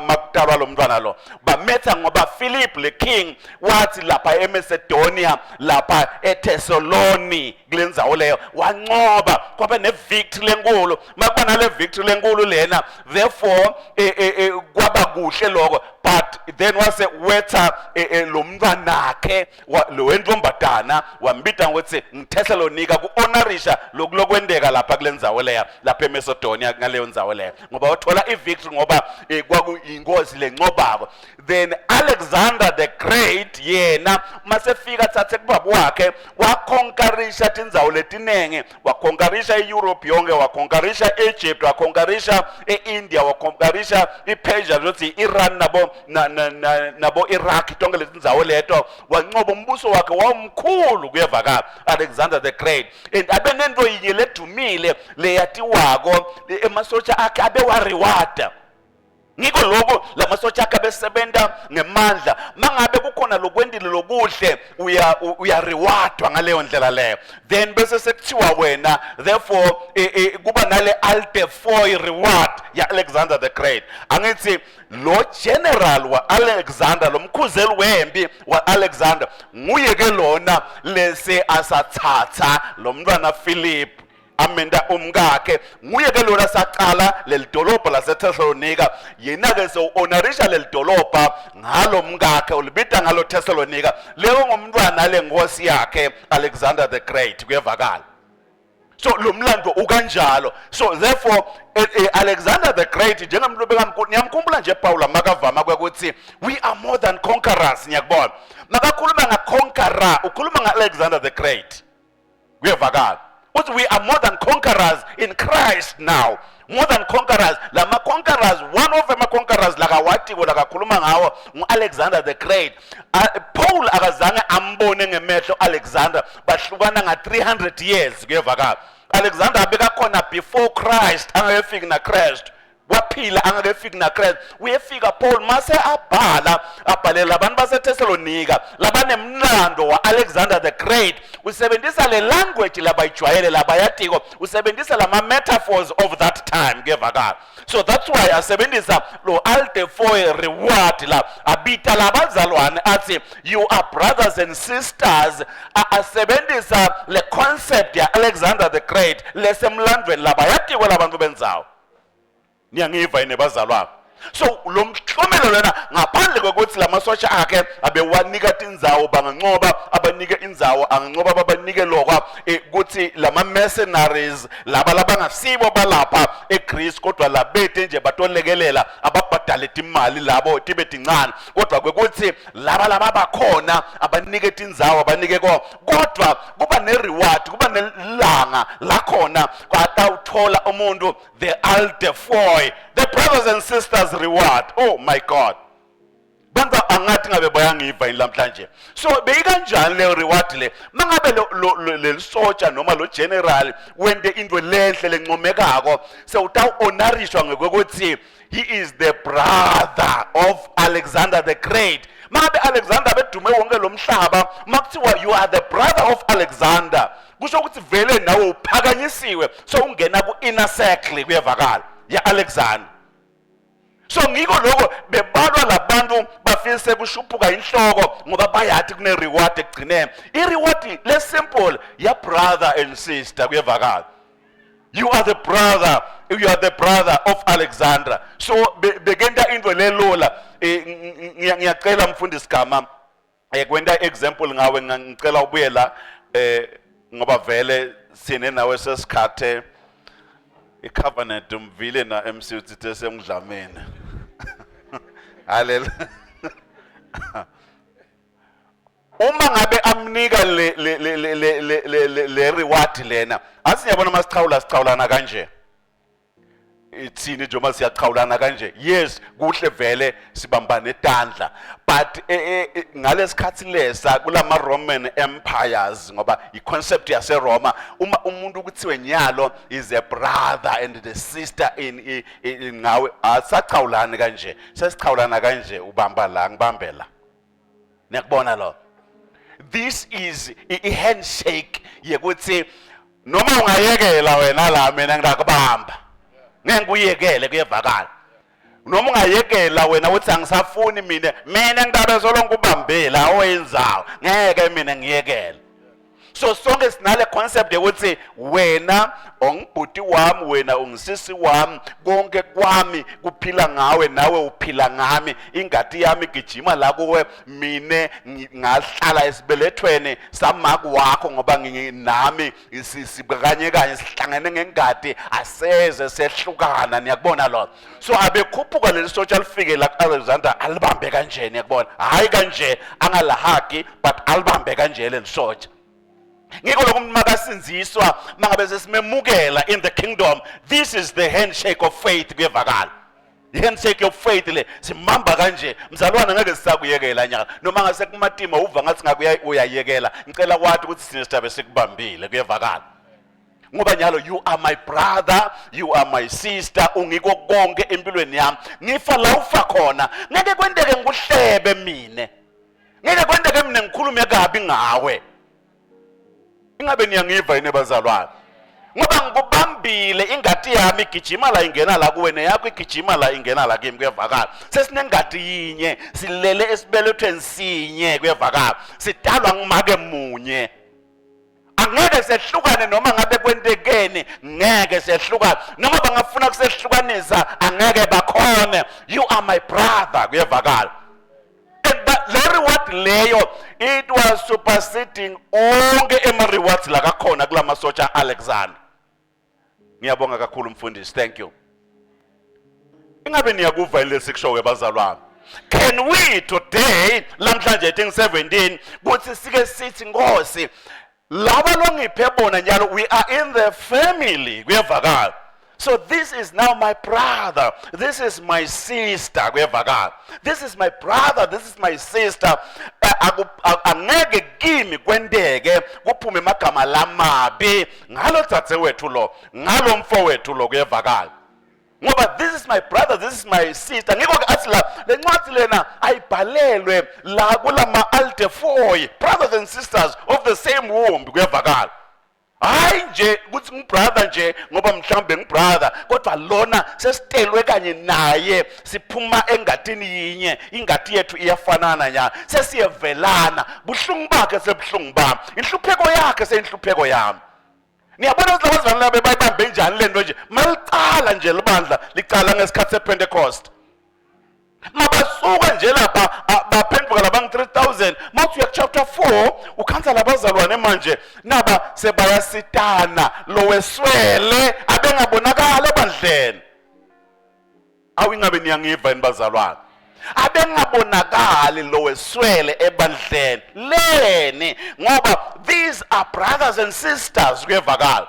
makutalwa lo mntwana lo bametha ngoba Philip le king wathi lapha eMacedonia lapha eThessaloni kulenzawo leyo wanqoba kwaba nevictory lenkulu makuba nale victory lenkulu lena, therefore kwaba kuhle lokho, but then wase wetha lo mntwanakhe lo wentombazana wambita ngokuthi ngThessalonica ku-honorisha lokulokwendeka lapha kulenzawo leya lapha eMacedonia ngaleyo ndzawo leya ngoba wathola ivictory ngoba kwakuyingozi lencobako. Then Alexander the Great yena masefika thathe kubaba wakhe wakhonkarisha tindzawo letinenge, wakhonkarisha eEurope yonke, wakhonkarisha Egypt, wakhonkarisha eIndia, wakhonkarisha iPersia zothi Iran nabo Iraq, tonke letindzawo leto wancoba umbuso wakhe wamkhulu kuyevakala Alexander the Great, and abe nento yinye ledumile leyatiwako emasotsha akhe abe wariwata. Ngiko lokho lamasotsha akhe abesebenza ngemandla mangabe kukhona lokwendile lokuhle uyarewardwa ngaleyo ndlela leyo, then bese sekuthiwa wena therefore kuba nale Aldefoy reward ya Alexander the Great. Angithi lo general wa Alexander lo mkhuzeli wempi wa Alexander nguye ke lona lese asathatha lo mntwana Philip amenda umkakhe, nguye ke lona saqala lelidolobha laseThessalonica, yena ke so-honorisha lelidolobha ngalo mkakhe ulibita ngalo Thessalonica, leyo ngumntwana lenkosi yakhe Alexander the Great kuyevakala. So lo mlando ukanjalo, so therefore Alexander the Great njengomuntu bekamkhulu ngiyamkhumbula nje Paul makavama ukuthi we are more than conquerors. Ngiyakubona makakhuluma ngaconqueror ukhuluma nga-Alexander the Great kuyevakala. We are more than conquerors in Christ now. More than conquerors. Lama conquerors, one of them conquerors lakawati lakakhuluma ngawo Alexander the Great. Paul akazange ambone ngemehlo Alexander bahlukana nga 300 years kuyevakala. Alexander abekakhona before Christ angekafiki na Christ. Waphila angakafiki na Christ. Uyefika Paul mase abhalela abantu baseThessalonica labanemlando wa Alexander the Great, usebenzisa le language labayijwayele labayatiko, usebenzisa lama metaphors of that time kuyevakala. So that's why asebenzisa lo Aldefoy reward la abita labazalwane athi you are brothers and sisters, asebenzisa le concept ya Alexander the Great lesemlandweni labayatiko labantu benzawo. Niyangiva yini bazalwane? So lo mhlomelo lena ngaphandle kokuthi lamasotsha akhe abewanika indzawo bangancoba abanike indzawo angancoba babanike lokwa ukuthi lama mercenaries laba labangasibo balapha eGreece kodwa labethe nje batolekelela ababhadale imali labo tibe tincane, kodwa kwekuthi laba bakhona abanike indzawo abanike kodwa kuba nereward, kuba nelanga lakhona kwatawuthola umuntu the Aldefoy, the brothers and sisters reward. Oh my God. Bantu angathi ngabe bayangiva lamhlanje. So beyikanjani le reward le? Mangabe le soldier noma lo general wende into lenhle lencomekako sewutahonorishwa ngokuthi he is the brother of Alexander the Great. Mangabe Alexander bedume wonke lo mhlaba makuthiwa you are the brother of Alexander, kusho ukuthi vele nawe uphakanyisiwe so ungena ku inner circle kuyevakala ya Alexander. So ngiko lokho bebalwa labantu bafise kushuphuka inhloko ngoba bayathi kune reward egcinene. I reward le simple ya brother and sister kuyevakala. You are the brother of Alexander. So begenda into lelola ngiyacela mfundisi Gama kwenda example ngawe ngicela ubuyela ngoba vele sine nawe sesikhathe icovenant umvile na MC uthithe semdlameni. Hallelujah. Uma ngabe amnika le reward lena asinyabona masichawulana kanje ithini njengoba siyaqhawulana kanje. Yes, kuhle vele sibambane etandla, but ngalesikhathi lesa kulama Roman empires ngoba iconcept yase Roma umuntu ukuthiwe nyalo is a brother and the sister in ngawe asaqhawulana kanje, sesiqhawulana kanje ubamba la ngibambela. Niyakubona lo? This is a handshake yekuthi noma ungayekela wena la mina ngakubamba. Ngeke uyekele kuyevakala. Noma ungayekela wena uthi angisafuni mina ngidabe solonke ubambela oyenzayo. Ngeke mina ngiyekele. So sonke sinale concept yokuthi wena ongibhuti wami wena ungisisi wami konke kwami kuphila ngawe nawe uphila ngami ingadi yami igijima la kuwe mine ngahlala esibelethweni samaku wakho ngoba nginami sibakanye kanye sihlangene ngengadi aseze sehlukana niyakubona lo. So abekhuphuka leli social figure la Alexander alibambe kanje niyakubona hayi kanje angalahaki but alibambe kanje le soja. Ngiko lokho umuntu makasinziswa mangabe sesimemukela in the kingdom. This is the handshake of faith kuyevakala. The handshake of faith le simamba kanje mzalwana ngeke sisakuyekela nyaka noma ngase kumatima uva ngathi ngakuyayekela ngicela kwathi ukuthi sine sitabe sikubambile kuyevakala. Ngoba nyalo you are my brother, you are my sister, ungiko konke empilweni yami. Ngifa la ufa khona ngeke kwendeke ngikuhlebe mine. Ngeke kwendeke mina ngikhulume kabi ngawe. Ingabe niyangiva yini bazalwane? Ngoba ngikubambile ingadi yami igijima la ingena la kuwe neyakho igijima la ingena la kimi kuyevakala. Sesinengadi yinye silele esibelethweni sinye kuyevakala. Sidalwa ngumake munye. Angeke sehlukane noma ngabe kwentekeni ngeke sehlukane noma bangafuna kusehlukanisa angeke bakhona. You are my brother kuyevakala. Reward leyo it was superseding onke ema-rewards lakakhona kula masotsha Alexander. Ngiyabonga kakhulu mfundisi, thank you. Ingabe niyakuva ile sikushoke bazalwane? Can we today lamhlanje 17 kuthi sike sithi Nkosi laba longiphe bona njalo we are in the family kuyevakala. So this is now my brother, this is my sister kuyevakala. This is my brother, this is my sister. Angeke kimi kwendeke kuphume amagama lamabi ngalo dzadzewethu lo ngalo mfowethu lo kuyevakala. Ngoba this is my brother, this is my sister. Ngiko ke athi la lencwadi lena ayibhalelwe la kulama altefoy, brothers and sisters of the same womb kuyevakala. Hayi nje kuthi ngibrother nje ngoba mhlambe ngibrother kodwa lona sesitelwe kanye naye siphuma engadini yinye ingadi yethu iyafanana nya sesiyevelana buhlungu bakhe sebuhlungu bami inhlupheko yakhe seyinhlupheko yami. Niyabona ukuthi labazalwane labe bayibambe njani lento nje maliqala nje libandla liqala ngesikhathi sePentecost. Mabasuka nje lapha baphenduka labangu 3000 mawuthi chapter 4 ukhansa labazalwane manje naba sebayasitana lo weswele abengabonakala ebandleni. Awingabe niyangiva yini bazalwane? Abengabonakali lo weswele ebandleni leni ngoba these are brothers and sisters kuyevakala.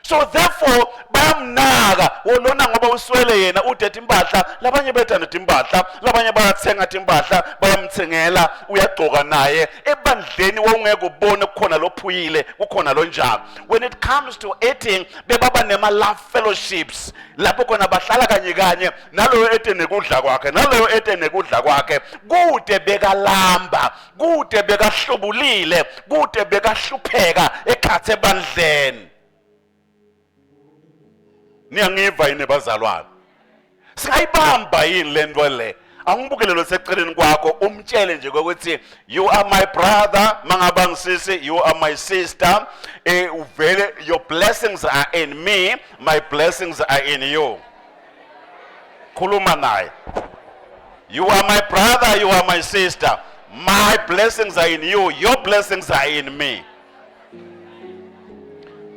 So therefore bayamnaka wolona ngoba uswele yena udethe impahla labanye bethanda impahla labanye bayathenga impahla bayamthengela uyagcoka naye ebandleni wongeke ubone kukhona lophuyile kukhona lonjalo. When it comes to eating bebaba nema love fellowships lapho khona bahlala kanye kanye naloyo ete nekudla kwakhe naloyo ete nekudla kwakhe kude bekalamba kude bekahlubulile kude bekahlupheka ekhathe ebandleni. Niyangiva yini bazalwane? Singayibamba yini lento le? Angibukele seceleni kwakho umtshele nje ukuthi you are my brother mangaba ngisisi, you are my sister, uvele your blessings are in me, my blessings are in you. Khuluma naye. You are my brother, you are my sister, my blessings are in you, your blessings are in me.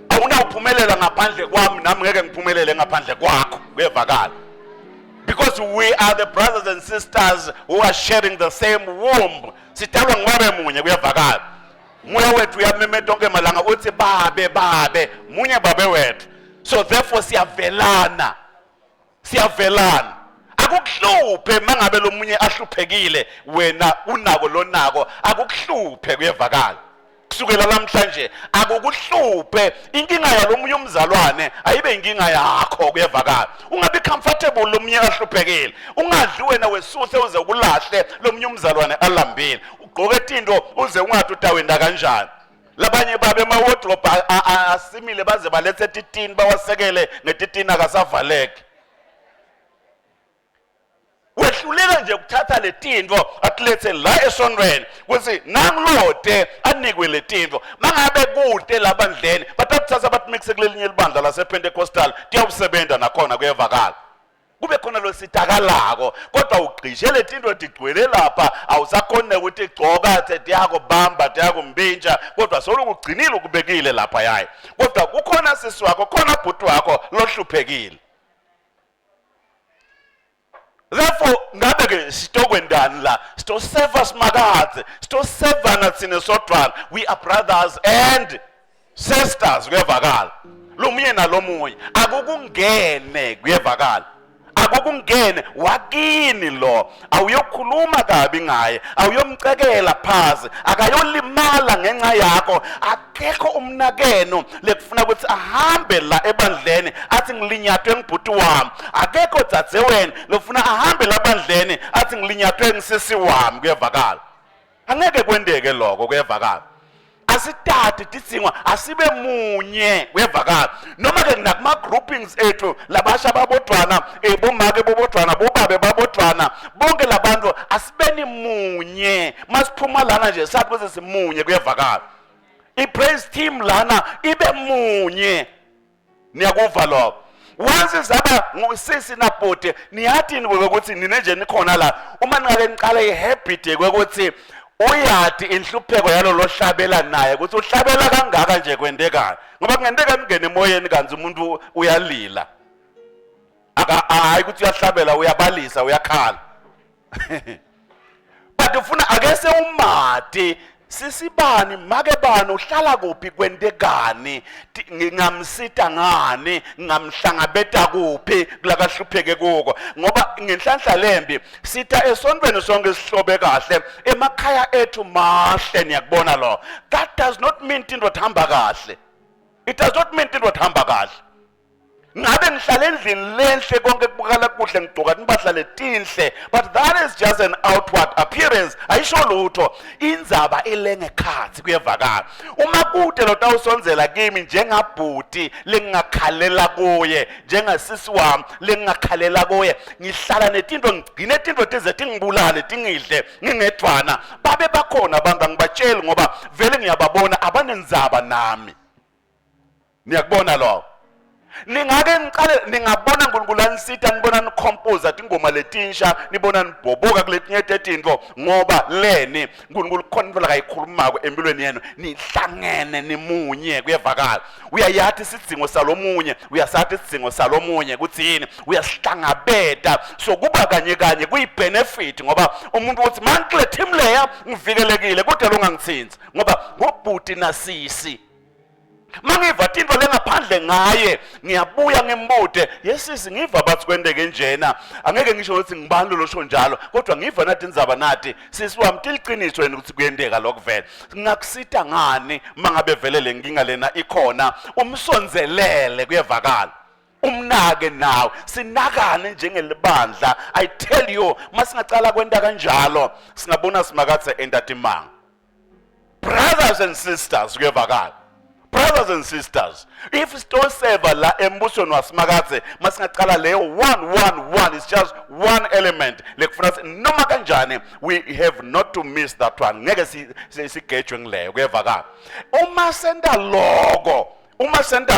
Awunawuphumelela ngaphandle kwami nami ngeke ngiphumelele ngaphandle kwakho kuyevakala. Because we are the brothers and sisters who are sharing the same womb. Sitalwa ngwabe munye kuyevakala. Moya wethu uyamemeta onke malanga uthi babe munye babe wethu. So therefore siyavelana. siyavelana. Akukuhluphe mangabe lomunye ahluphekile wena unako lonako akukuhluphe kuyevakala. Kusukela namhlanje akukuhluphe inkinga yalomunye umzalwane ayibe inkinga yakho kuyevakala. Ungabi comfortable lomunye ahluphekile. Ungadli wena wesuse uze ukulahle lomunye umzalwane alambile. Ugqoke into uze ungathi utawenda kanjani. Labanye babe ema wardrobe asimile baze balethe titini bawasekele ngetitini akasavaleki. Wehluleka nje ukuthatha letinto akulethe la esonweni kuthi nangilode anikwe letinto mangabe kude labandleni batathatha bathi mixe kulelinye libandla lasePentecostal tiyawusebenta nakhona kuyevakala. Kube khona lo sitakalako kodwa ugqishe letinto digcwele lapha awusakhona ukuthi igcoka thethi yakho bamba yakho mbintsha kodwa solo kugcinile ukubekile lapha yayi. Kodwa kukhona sisi wakho khona bhuti wakho lohluphekile. Therefore, ngabe ke sitokwendani la sitoseva simakadze sitosevana thina sodwana. We are brothers and sisters kuyevakala. Lomunye nalomunye akukungene kuyevakala. Akukungene wakini lo awuyokhuluma kabi ngaye awuyomcekela phansi akayolimala ngenxa yakho. Akekho umnakeno lekufuna ukuthi ahambe la ebandleni athi ngilinyatwe ngibhuti wami. Akekho dzadze wena lofuna ahambe la ebandleni athi ngilinyatwe ngisisi wami kuyevakala. Angeke kwendeke lokho kuyevakala. Asithathe titsingwa asibe munye kuyevakala. Noma ke nakuma groupings ethu labasha babodwana bomake bobodwana bobabe babodwana bonke labantu asibeni munye. Masiphuma lana nje sathi bese simunye kuyevakala. I-praise team lana ibe munye. Niyakuva lokho. Once izaba ngusisi nabhoti niyathi ukuthi nine nje nikhona la uma ningake niqala ihabit kwekuthi uyathi inhlupheko yalo lohlabela naye ukuthi uhlabela kangaka nje kwendekana ngoba kungenteka ningene emoyeni kanzi umuntu uyalila hayi ukuthi uyahlabela uyabalisa uyakhala. But ufuna akese umati sisibani make bani uhlala kuphi kwendekani ngingamsita ngani ngamhlangabeta kuphi kulakahlupheke kuko ngoba ngenhlanhla lembi sitha esontweni sonke sihlobe kahle emakhaya ethu mahle niyakubona lo. That does not mean into thamba kahle. It does not mean into thamba kahle. Ngabe ngihlala endlini lenhle konke kubukala kuhle ngigqoka impahla letinhle but that is just an outward appearance ayisho lutho. Inzaba elenge khathi kuyevakala. Uma kude lo tawusonzela kimi njengabhuti lengakhalela kuye njengasisi wami lengakhalela kuye ngihlala netinto ngigcine tinto tize tingibulale tingidle ngingedwana babe bakhona abantu angibatsheli ngoba vele ngiyababona abanenzaba nami. Niyakubona lo. Ningake niqale ningabona uNkulunkulu anisitha nibona nicompose ingoma letinsha nibona niboboka kuletinye tetinto ngoba leni uNkulunkulu khona into la kayikhulumako empilweni yenu nihlangene nimunye kuyevakala. Uyayathi isidzingo salomunye uyasathi isidzingo salomunye kuthini uyasihlangabeta so kuba kanye kanye kuyibenefit ngoba umuntu uthi manje team leya ngivikelekile kodwa lo ngangithinzi ngoba ngobhuti nasisi. Mangiva tinto lengaphandle ngaye ngiyabuya ngembude yesisi ngiva bathi kwendeke njena angeke ngisho ukuthi ngibani lo sho njalo kodwa ngiva nathi inzaba nathi sisi wami tiliqiniso wena ukuthi kuyendeka lokuvela ngakusita ngani mangabe vele lenkinga lena ikhona umsonzelele kuyevakala. Umnake nawe sinakane njengelibandla. I tell you masingacala kwenda kanjalo singabona simakathe entatimanga. Brothers and sisters kuyevakala. Brothers and sisters, if sitoseva la embusweni wasimakathe masingaqala leyo 111 is just one element lekufuna noma kanjani we have not to miss that one. Ngeke sigejwe ngileyo kuyevakala. Uma senda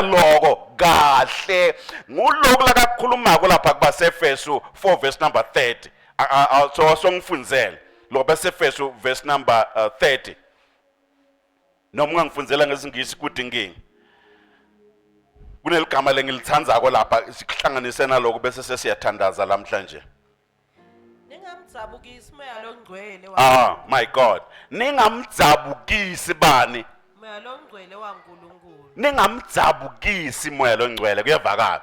logo kahle nguloko lakakhulumako lapha kubaseFesu 4 verse number 30 so songifunzele lo baseFesu verse number 30 noma ungangifunzela ngesingisi kudingingi kuneligama lengilithandzako lapha sihlanganise naloko bese sesiyathandaza namhlanje. Ningamdzabukisi moya longcwele My God, ningamdzabukisi bani moya longcwele waNkulunkulu. Ningamdzabukisi moya longcwele kuyevakala.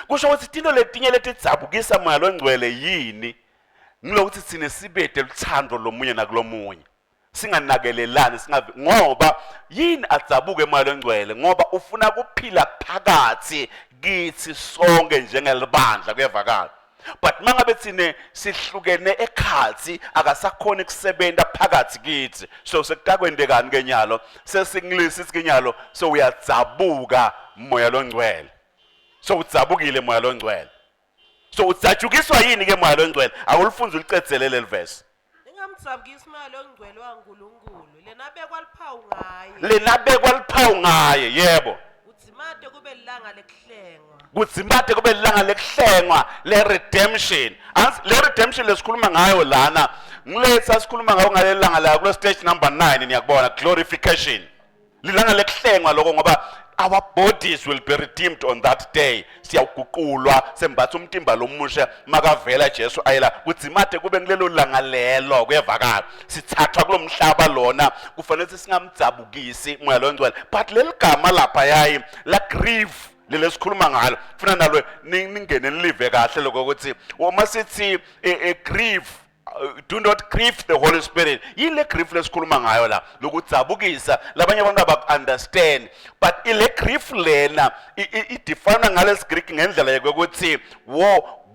kusho ukuthi tinto letinye letidzabukisa moya longcwele yini ngilokuthi sine sibede luthando lomunye nakulomunye singanakelelani ngoba yini adzabuke moya longcwele ngoba ufuna kuphila phakathi kithi sonke njengelibandla kuyevakala. But mangabe thine sihlukene ekhathi akasakhona kusebenta phakathi kithi so sekutakwendekani kenyalo sesingilisi kenyalo so uyadzabuka moya longcwele so udzabukile moya longcwele so udzajukiswa yini ke moya longcwele awulifunza ulicethelele livesi ningamdzabukisi moya longcwele waNkulunkulu lenabekwa liphawu ngaye yebo udzimate kube lilanga lekuhlengwa kudzimate kube lilanga lekuhlengwa le-redemption. Le-redemption lesikhuluma ngayo lana ngiletha sikhuluma ngayo ngalelanga la kulo stage number 9 niyakubona glorification. Lilanga lekuhlengwa lokho ngoba our bodies will be redeemed on that day. Siyawuguqulwa sembatha umtimba lomusha makavela Jesu ayela kudzimate kube ngilelo langa lelo kuyevakala sithathwa kulomhlaba lona kufanele singamdzabukisi moya longcwele but leligama lapha yayi la grieve lelesikhuluma ngalo funa nalo ningene nilive kahle lokho ukuthi uma sithi grieve do not grieve the Holy Spirit yile grief lesikhuluma ngayo la lokudzabukisa labanye abantu abaku-understand but ile grief lena idefine ngalesi Greek ngendlela yokuthi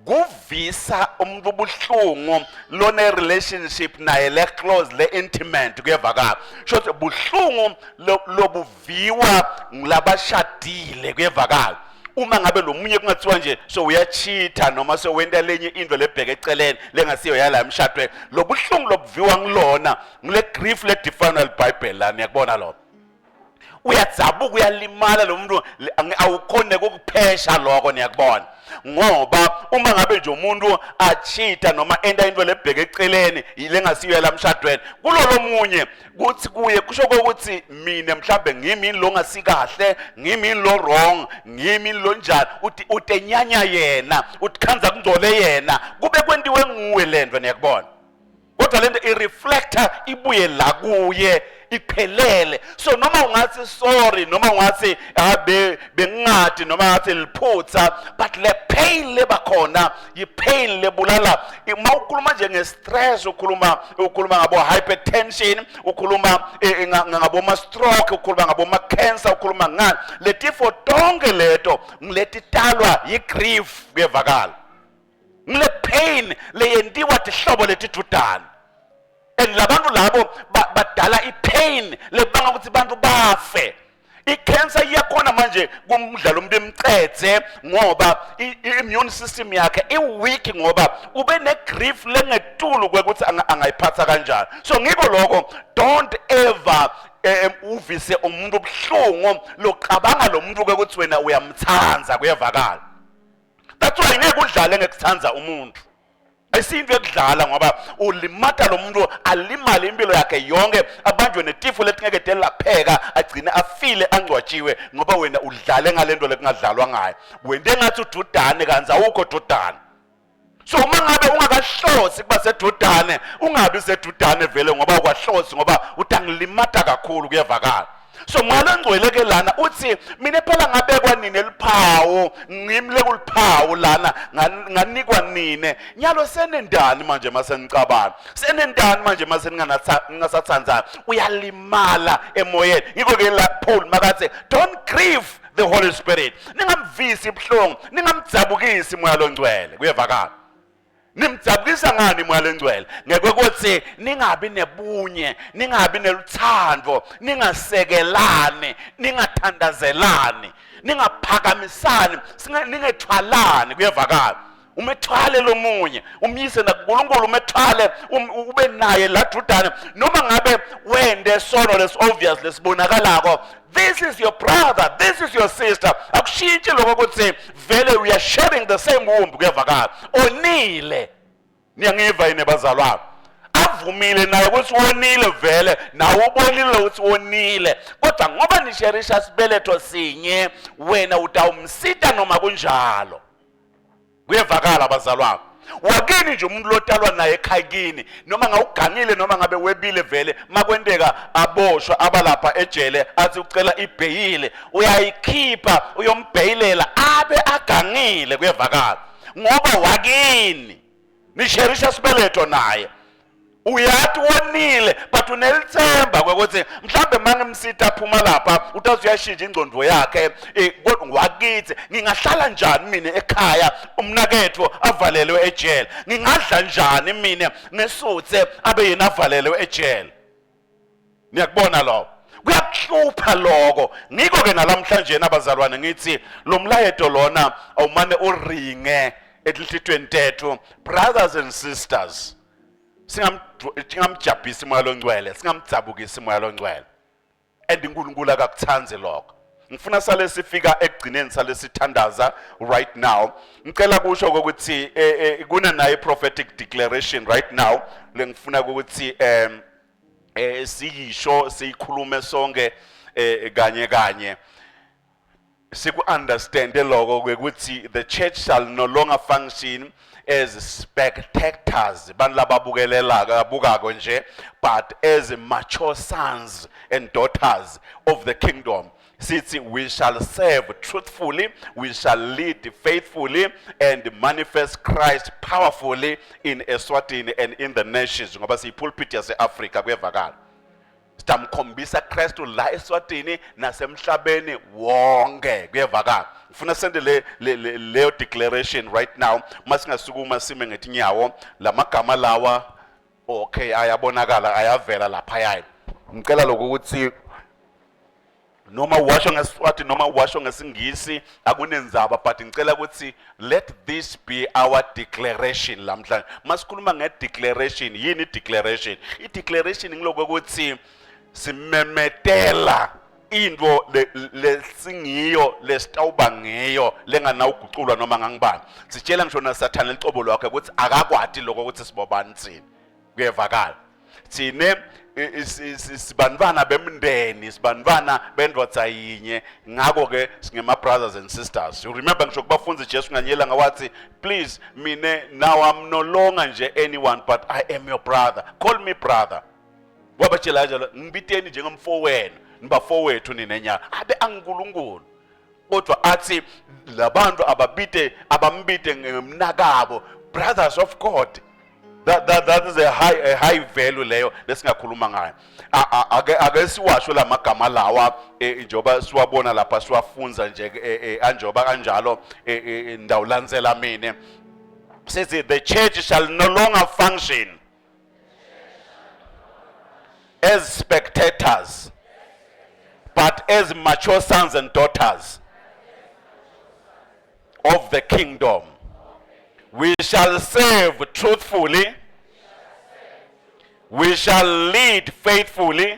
kuvisa umuntu ubuhlungu lone relationship naye le close le intimate kuyevakala shothi buhlungu lobuviwa ngilabashadile kuyevakala uma ngabe lo munye kungathiwa nje so uyachitha noma so wenta lenye into lebheke eceleni lengasiyo yala emshadweni lo buhlungu lobuviwa ngilona ngile grief le define iBhayibheli la niyakubona lo uyadzabuka uyalimala lo muntu awukhone ukuphesha lokho niyakubona ngoba uma ngabe nje umuntu achitha noma enda into lebheke eceleni lengasiyo yala emshadweni kulolo munye kuthi kuye kusho ukuthi mina mhlambe ngimi lo ngasikahle ngimi lo wrong ngimi lo njani utenyanya yena utkhanza kungcole yena kube kwentiwe nguwe lento niyakubona kodwa lento ireflector ibuye la kuye iphelele so noma ungathi sorry noma ungathi bengingadi noma ngathi liphutha but le pain lebakhona yipain lebulala uma ukhuluma nje ngestress ukhuluma ngabo hypertension ukhuluma ngabo ma stroke ukhuluma ngabo ma cancer ukhuluma ngani letifo tonke leto ngiletitalwa yigrief kuyevakala ngile pain leyentiwa tihlobo letidudana and labantu labo badala ipain lebanga ukuthi abantu bafe icancer iyakhona manje kumdlalo umuntu emcethe ngoba immune system yakhe iweak ngoba ube negrief lengetulu ukuthi angayiphatha kanjani so ngiko lokho don't ever uvise umuntu obuhlungu loqabanga lo muntu ukuthi wena uyamthanza kuyevakala that's why ngeke udlale ngekuthanza umuntu ayisinto ekudlala ngoba ulimata lo muntu alimale impilo yakhe yonke abanjwe netifo letingeke delapheka agcine afile angcwatshiwe ngoba wena udlale ngalento lekungadlalwa ngayo wente ngathi ududane kanza awukho dudane so uma ngabe ungakahlosi kuba sedudane ungabi sedudane vele ngoba ukwahlosi ngoba utangilimata kakhulu kuyevakala so moya longcwele lana uthi mina phela ngabekwa nini eliphawu ngimle kuliphawu lana nganikwa nini nyalo senendani manje masenicabana senendani manje maseningasathanzana uyalimala emoyeni ngiko ke la Paul makathi don't grieve the Holy Spirit ningamvisi ibhlungu ningamdzabukisi moya longcwele kuyevakala nimdzabukisa ngani moya longcwele ngeke kuthi ningabi nebunye ningabi neluthando ningasekelane ningathandazelani ningaphakamisani ningethwalani kuyevakala umethwale lomunye umyise nakuNkulunkulu umethwale ube naye la dudane noma ngabe wende solo less obvious lesibonakalako this is your brother this is your sister akushintshi lokho ukuthi vele we are sharing the same womb kuyevakala onile niyangiva yini bazalwane avumile naye ukuthi wonile vele nawe ubonile ukuthi wonile kodwa ngoba nisherisha sibeletho sinye wena utawumsita noma kunjalo kuyevakala bazalwane wakini nje umuntu lotalwa naye ekhayini noma ngawugangile noma ngabe webile vele makwendeka aboshwa abalapha ejele athi ucela ibheyile uyayikhipha uyombheyilela abe ningagangile kuyevakala ngoba wakini nisherisha sibeletho naye uyathi wonile but unelithemba ukuthi mhlambe mangimsitha aphuma lapha utazi uyashintsha ingcondo yakhe kodwa wakithi ngingahlala njani mina ekhaya umnaketho avalelwe ejele ngingadla njani mina ngesuthe abe yena avalelwe ejele niyakubona lo kuyakuhlupha lokho ngiko ke nalamhlanje nabazalwane ngithi lo mlayeto lona awumane uringe ehlithweni tethu brothers and sisters singamjabhisi moya longcwele singamdzabukisi moya longcwele and uNkulunkulu akakuthandi lokho ngifuna sale sifika ekugcineni sale sithandaza right now ngicela kusho ukuthi kuna naye prophetic declaration right now lengifuna ukuthi siyisho siyikhulume sonke kanye siku understand lokho ukuthi the church shall no longer function as spectators banlababukelelaka nje but as mature sons and daughters of the kingdom. Sithi we shall serve truthfully, we shall lead faithfully and manifest Christ powerfully in Eswatini and in the nations. Ngoba siyipulpit yase Africa kuyevakala. Sitamkhombisa Kristu la Eswatini nasemhlabeni wonke kuyevakala. Ngifuna sende leyo declaration right now masingasukuma sime ngetinyawo lamagama lawa okay ayabonakala ayavela lapha yayi. Ngicela lokuthi noma washo ngeSwati noma washo ngesingisi akunenzaba but ngicela ukuthi let this be our declaration lamhlanje. Masikhuluma ngedeclaration yini declaration? I-declaration ngiloko ukuthi simemetela into lesingiyo lesitawuba ngiyo lenganawuguculwa noma ngangibani. Sitshela ngisho naSathane licobo lwakhe ukuthi akakwati lokho ukuthi sibobani thina. Kuyevakala. Thine sibanibana bemndeni sibanibana bendvodza yinye ngako ke singema brothers and sisters. You remember ngisho kubafunzi Jesu nganyela ngawathi please mine now I'm no longer nje anyone but I am your brother, call me brother. Wabatshela njalo ngibiteni njengomfowenu nibafowethu ninenya abe angunkulunkulu kodwa athi labantu abambite ngemnakabo brothers of God. That is a high value leyo lesingakhuluma ngayo. Ake siwasho lamagama lawa njoba siwabona lapha siwafunza nje anjoba kanjalo ndawulandzela mina. Says the church shall no longer function as spectators but as mature sons and daughters of the kingdom. We shall serve truthfully, we shall lead faithfully,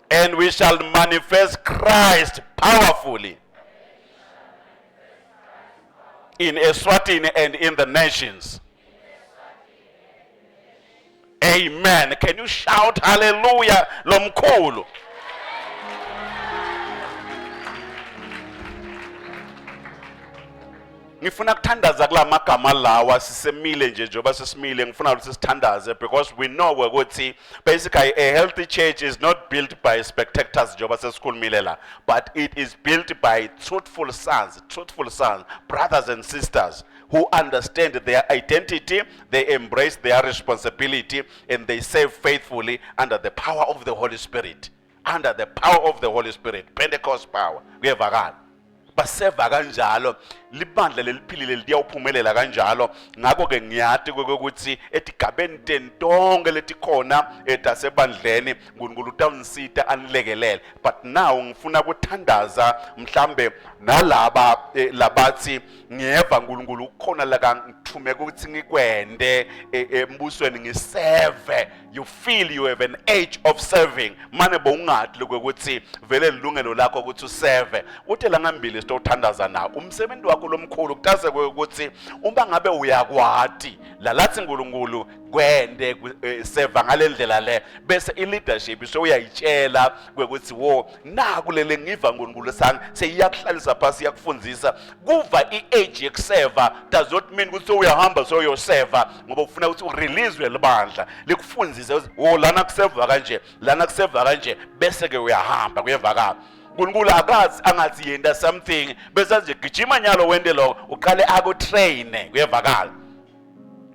and we shall manifest Christ powerfully in Eswatini and in the nations. Amen. Can you shout hallelujah lomkhulu? Ngifuna kuthandaza kula magama lawa sisemile nje njoba sesimile ngifuna ukuthi sithandaze because we know ukuthi basically a healthy church is not built by spectators njoba sesikhulumile la but it is built by truthful sons, brothers and sisters who understand their identity, they embrace their responsibility and they serve faithfully under the power of the Holy Spirit. Under the power of the Holy Spirit, Pentecost power. Kuyevakala. Baseva kanjalo libandla leliphilile liyawuphumelela kanjalo ngakho ke ngiyathi ukuthi etigabeni tentonke letikhona etasebandleni uNkulunkulu utawunsita anilekelele but now ngifuna ukuthandaza mhlambe nalaba labathi ngiyeva uNkulunkulu ukhona la ngithume ukuthi ngikwende embusweni ngiseve. You feel you have an age of serving mane bowungathi ukuthi vele lilungelo lakho ukuthi userve uthi la ngambili sitothandaza na umsebenzi wakho lomkhulu kutase ukuthi uma ngabe uyakwati la lathi uNkulunkulu kwende serve ngalendlela le bese ileadership so uyayitshela ukuthi wo naku lele ngiva uNkulunkulu sami seyiyakuhlalisa phasi yakufundisa kuva iage yokuserve does not mean ukuthi uyahamba so uyoserve ngoba ufuna ukuthi urelease libandla likufunzise wo lana kuserve kanje lana kuserve kanje bese ke uyahamba kuyevakala uNkulunkulu akazi angathi yenda something bese nje gijima nyalo wende lo uqale akutrain kuyevakala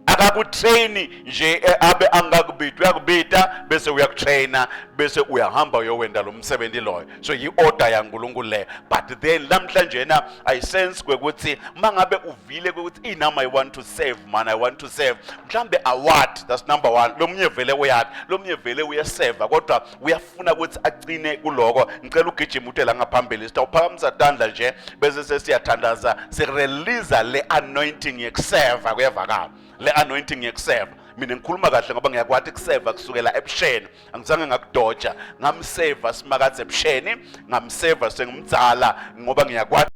akakutrain nje abe angakubita uyakubita bese uyakutraina bese uyahamba uyowenda lo msebenzi loyo so yi-order yaNkulunkulu le but then namhlanje na I sense kwekuthi mangabe uvile kwekuthi inama I want to save man I want to save mhlambe award that's number 1 lomnye vele uyaphi lomnye vele uyaseva kodwa uyafuna ukuthi agcine kuloko ngicela ugijima utela ngaphambili sitawuphakamisa tandla nje bese sesiyathandaza sirelease le anointing yekuseva kuyevakala le anointing yekuseva mina ngikhuluma kahle ngoba ngiyakwathi kuseva kusukela ebusheni angizange ngakudoja ngamseva simakathe ebusheni ngamseva sengimdzala ngoba ngiyakwathi